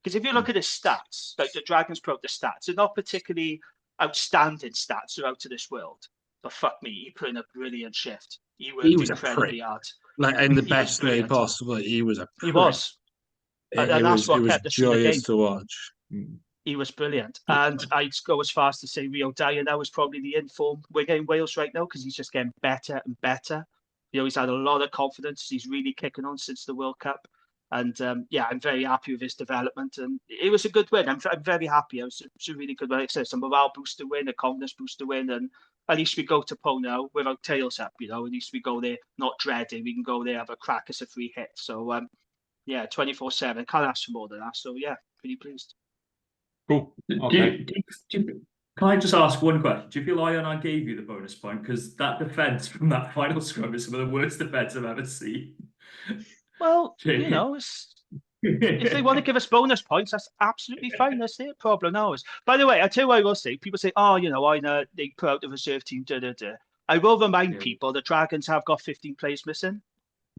Because if you look at his stats, like the Dragons quote the stats, they're not particularly outstanding stats are out of this world. But fuck me, he put in a brilliant shift. He was worked a incredibly prick. hard. Like in the He was best way brilliant. possible. He was a prick. He was. And that's what kept us in the game. Joyous to watch. He was brilliant. And I'd go as far as to say Rio Dyer now is probably the informed winger in Wales right now, because he's just getting better and better. You know, he's had a lot of confidence. He's really kicking on since the World Cup. And yeah, I'm very happy with his development. And it was a good win. I'm very happy. It was a really good win. Like I said, some morale booster win, a confidence booster win. And at least we go to Po now with our tails up, you know. At least we go there not dreading. We can go there, have a crack as a free hit. So yeah, 24/7. Can't ask for more than that. So yeah, pretty pleased. Cool. Okay. Can I just ask one question? Do you feel I gave you the bonus point? Because that defence from that final scrum is some of the worst defence I've ever seen. Well, you know, if they want to give us bonus points, that's absolutely fine. That's their problem. Ours. By the way, I tell you what I will say. People say, oh, you know, I know they put out the reserve team. I will remind people the Dragons have got 15 players missing.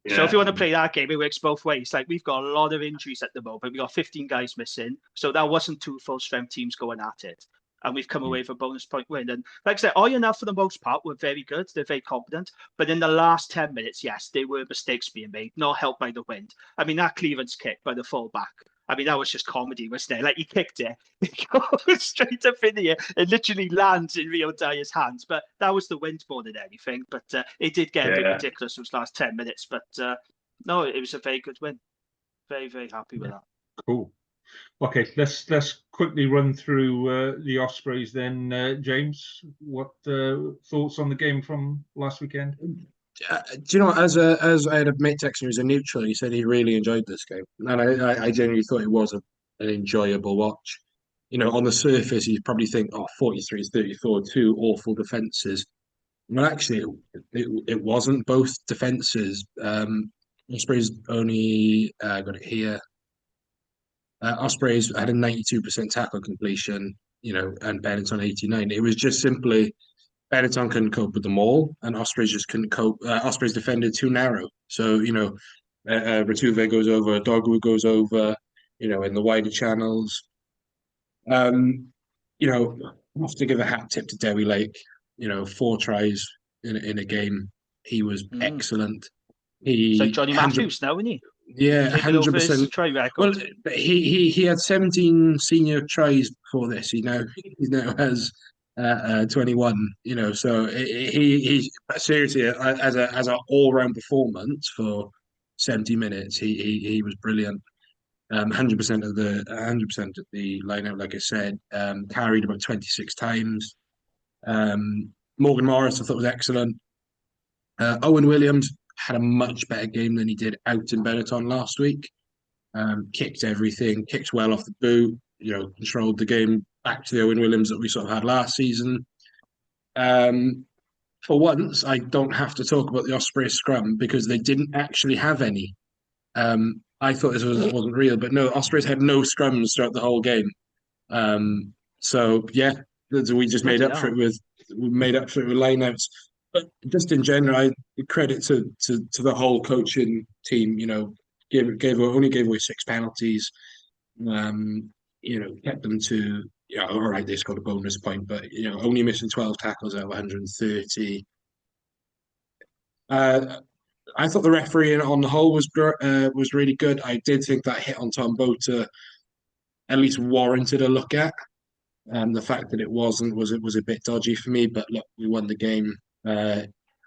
Yeah. So if you want to play that game, it works both ways. Like, we've got a lot of injuries at the moment. We've got 15 guys missing. So that wasn't 2 full-strength teams going at it. And we've come away with a bonus point win. And like I said, Iron, for the most part, were very good. They're very competent. But in the last 10 minutes, yes, there were mistakes being made, not helped by the wind. I mean, that clearance kick by the fullback, I mean, that was just comedy, wasn't it? Like, he kicked it, it goes straight up in the air. It literally lands in Rio Dyer's hands. But that was the wind more than anything. But it did get a bit ridiculous those last 10 minutes. But no, it was a very good win. Very, very happy with that. Cool. Okay, let's quickly run through the Ospreys then. James, what thoughts on the game from last weekend? Do you know, as I had a mate texting me as a neutral, he said he really enjoyed this game, and I genuinely thought it was an enjoyable watch. You know, on the surface, you probably think, oh, 43-34, 2 awful defences. Well, actually, it wasn't. Both defences. Ospreys only got it here. Ospreys had a 92% tackle completion, you know, and Benetton 89. It was just simply Benetton couldn't cope with them all, and Ospreys just couldn't cope. Ospreys defended too narrow. So, you know, Retuve goes over, Dogwu goes over, you know, in the wider channels. You know, I have to give a hat tip to Dewi Lake. You know, 4 tries in a game. He was excellent. It's like Johnny Matthews now, isn't he? Yeah, 100%. Try record. Well, he had 17 senior tries before this. He now has 21. You know, so he seriously as an all round performance for 70 minutes, he was brilliant. 100% of the lineup, like I said, carried about 26 times. Morgan Morris, I thought, was excellent. Owen Williams had a much better game than he did out in Benetton last week. Kicked everything, kicked well off the boot, you know, controlled the game back to the Owen Williams that we sort of had last season. For once, I don't have to talk about the Ospreys scrum because they didn't actually have any. I thought this wasn't real, but no, Ospreys had no scrums throughout the whole game. So yeah, we just made up for it with lineouts. But just in general, I credit to the whole coaching team. You know, only gave away 6 penalties. You know, kept them to, yeah, all right, they scored a bonus point, but you know, only missing 12 tackles out of 130. I thought the refereeing on the whole was really good. I did think that hit on Tom Bota at least warranted a look at. The fact that it wasn't was a bit dodgy for me, but look, we won the game.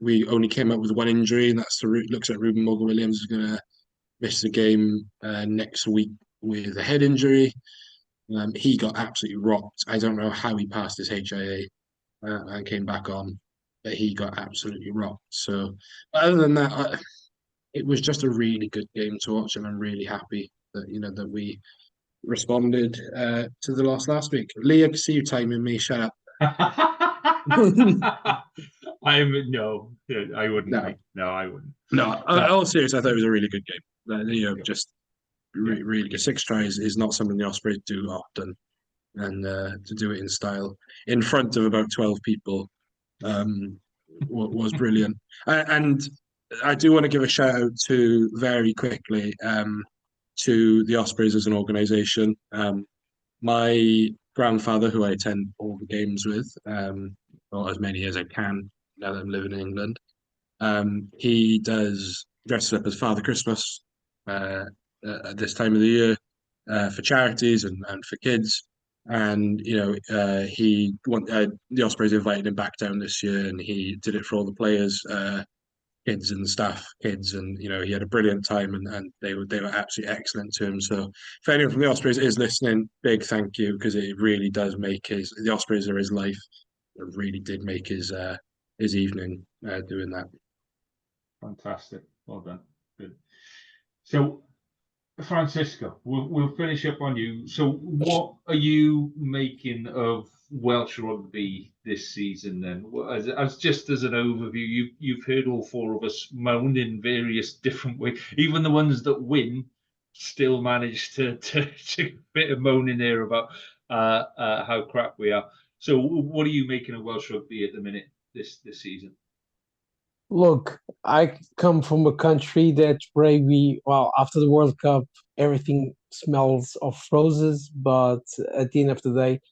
We only came up with 1 injury, and that's looks like Ruben Morgan-Williams is going to miss the game next week with a head injury. He got absolutely rocked. I don't know how he passed his HIA and came back on, but he got absolutely rocked. So, other than that, it was just a really good game to watch, and I'm really happy that that we responded to the loss last week. Lee, I can see you timing me. Shut up. I wouldn't. No, I wouldn't. No, all serious, I thought it was a really good game. You know, just really good. 6 tries is not something the Ospreys do often, and to do it in style in front of about 12 people was brilliant. And I do want to give a shout out to very quickly to the Ospreys as an organisation. My grandfather, who I attend all the games with, or as many as I can now that I'm living in England. He does dress up as Father Christmas at this time of the year for charities and for kids. And the Ospreys invited him back down this year, and he did it for all the players, kids and staff kids, and he had a brilliant time, and they were absolutely excellent to him. So if anyone from the Ospreys is listening, big thank you, because it really does make the Ospreys are his life. It really did make his evening doing that. Fantastic, well done, good. So Francisco, we'll finish up on you. So what are you making of Welsh rugby this season then? As just as an overview, you've heard all four of us moan in various different ways. Even the ones that win still manage to a bit of moaning there about how crap we are. So what are you making of Welsh rugby at the minute this season? Look, I come from a country that after the World Cup, everything smells of roses, but at the end of the day,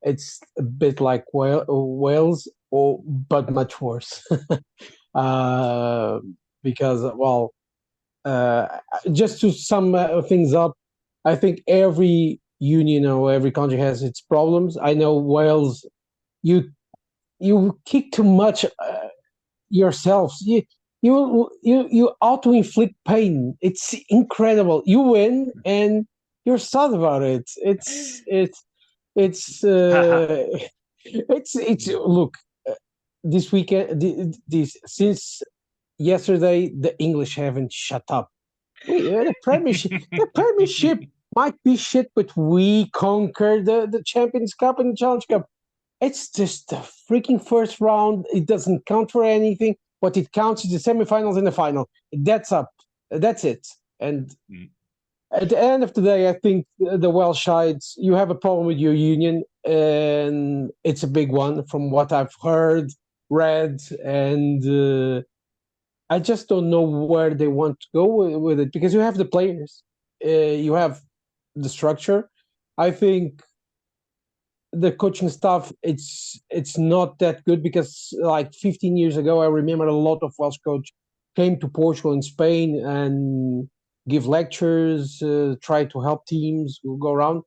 it's a bit like Wales, but much worse. Because, just to sum things up, I think every union or every country has its problems. I know Wales, you kick too much yourselves. You auto-inflict pain. It's incredible. You win and you're sad about it. Look, this weekend, since yesterday, the English haven't shut up. The Premiership might be shit, but we conquered the Champions Cup and the Challenge Cup. It's just the freaking first round. It doesn't count for anything. What it counts is the semifinals and the final. That's it. And at the end of the day, I think the Welsh sides, you have a problem with your union, and it's a big one from what I've heard, read, and I just don't know where they want to go with it, because you have the players, you have the structure. I think the coaching staff, it's not that good, because like 15 years ago, I remember a lot of Welsh coach came to Portugal and Spain and give lectures, try to help teams go around.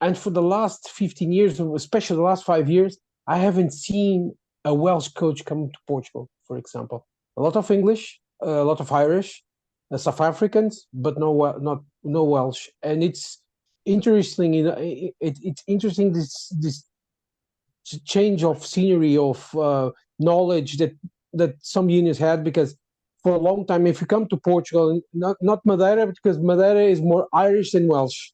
And for the last 15 years, especially the last 5 years, I haven't seen a Welsh coach come to Portugal, for example. A lot of English, a lot of Irish, South Africans, but no Welsh. And it's interesting. It's interesting this change of scenery, of knowledge that some unions had, because for a long time, if you come to Portugal, not Madeira, because Madeira is more Irish than Welsh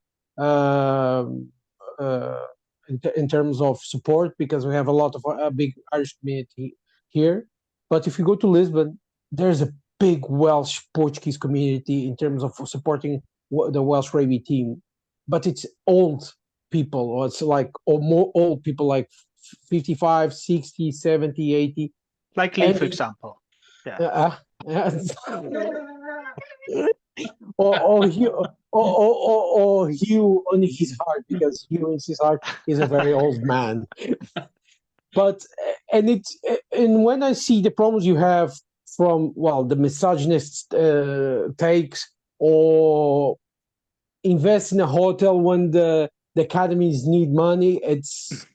in terms of support, because we have a lot of a big Irish community here. But if you go to Lisbon, there's a big Welsh Portuguese community in terms of supporting the Welsh rugby team. But it's old people, or it's like more old people, like 55, 60, 70, 80. Like Lee, for example. Yeah. or Hugh on his heart, because Hugh in his heart is a very old man. But and when I see the problems you have from the misogynist takes, or invest in a hotel when the academies need money, it's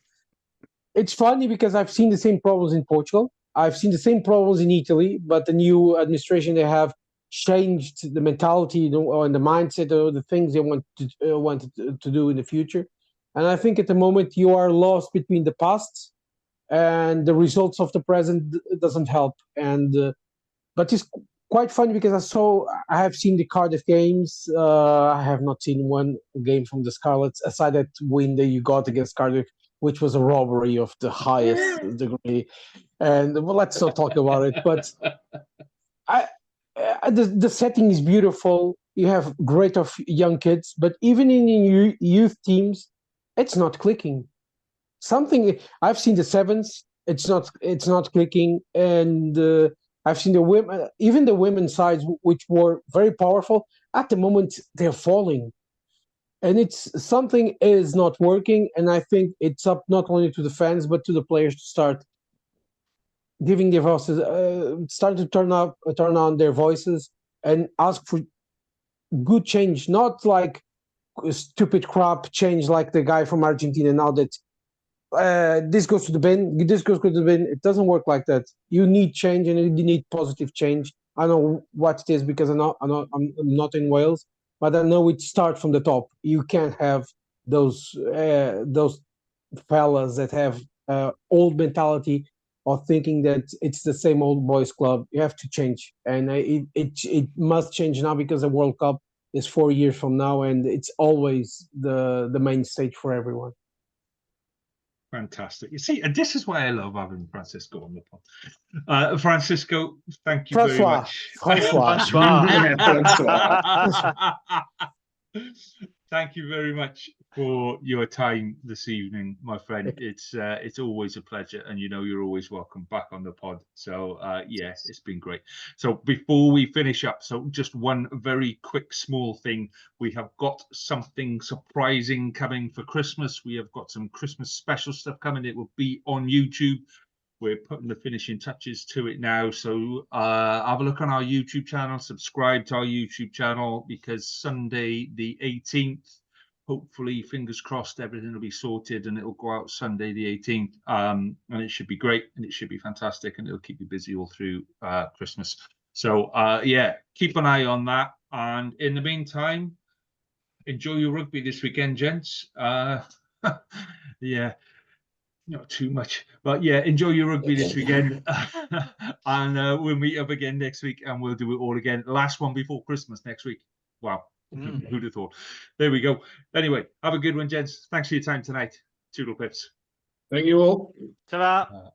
funny, because I've seen the same problems in Portugal. I've seen the same problems in Italy, but the new administration, they have changed the mentality and the mindset of the things they want to do in the future. And I think at the moment you are lost between the past and the results of the present doesn't help. And but it's quite funny, because I have seen the Cardiff games. I have not seen one game from the Scarlets, aside that win that you got against Cardiff, which was a robbery of the highest degree. And let's not talk about it. But the setting is beautiful. You have great of young kids, but even in youth teams, it's not clicking. I've seen the sevens. It's not clicking, and I've seen the women, even the women's sides, which were very powerful. At the moment, they're falling. and it's something is not working. And I think it's up not only to the fans but to the players to start giving their voices, start to turn on their voices and ask for good change, not like stupid crap change like the guy from Argentina now that this goes to the bin, this goes to the bin. It doesn't work like that. You need change, and you need positive change. I know what it is because I'm not in Wales, but I know it starts from the top. You can't have those fellas that have old mentality or thinking that it's the same old boys club. You have to change, and it must change now because the World Cup is 4 years from now, and it's always the main stage for everyone. Fantastic. You see, and this is why I love having Francisco on the pod. Francisco, thank you very much. Thank you very much for your time this evening, my friend. It's always a pleasure, and you know you're always welcome back on the pod. So yeah, it's been great. So before we finish up, so just one very quick small thing. We have got something surprising coming for Christmas. We have got some Christmas special stuff coming. It will be on YouTube. We're putting the finishing touches to it now. So have a look on our YouTube channel, subscribe to our YouTube channel, because Sunday the 18th, hopefully, fingers crossed, everything will be sorted and it'll go out Sunday the 18th. And it should be great and it should be fantastic and it'll keep you busy all through Christmas. So yeah, keep an eye on that. And in the meantime, enjoy your rugby this weekend, gents. Yeah. Not too much, but yeah, enjoy your rugby this weekend. And we'll meet up again next week and we'll do it all again. Last one before Christmas next week. Wow, who'd have thought? There we go. Anyway, have a good one, gents. Thanks for your time tonight. Toodle pips. Thank you all. Ta-ra.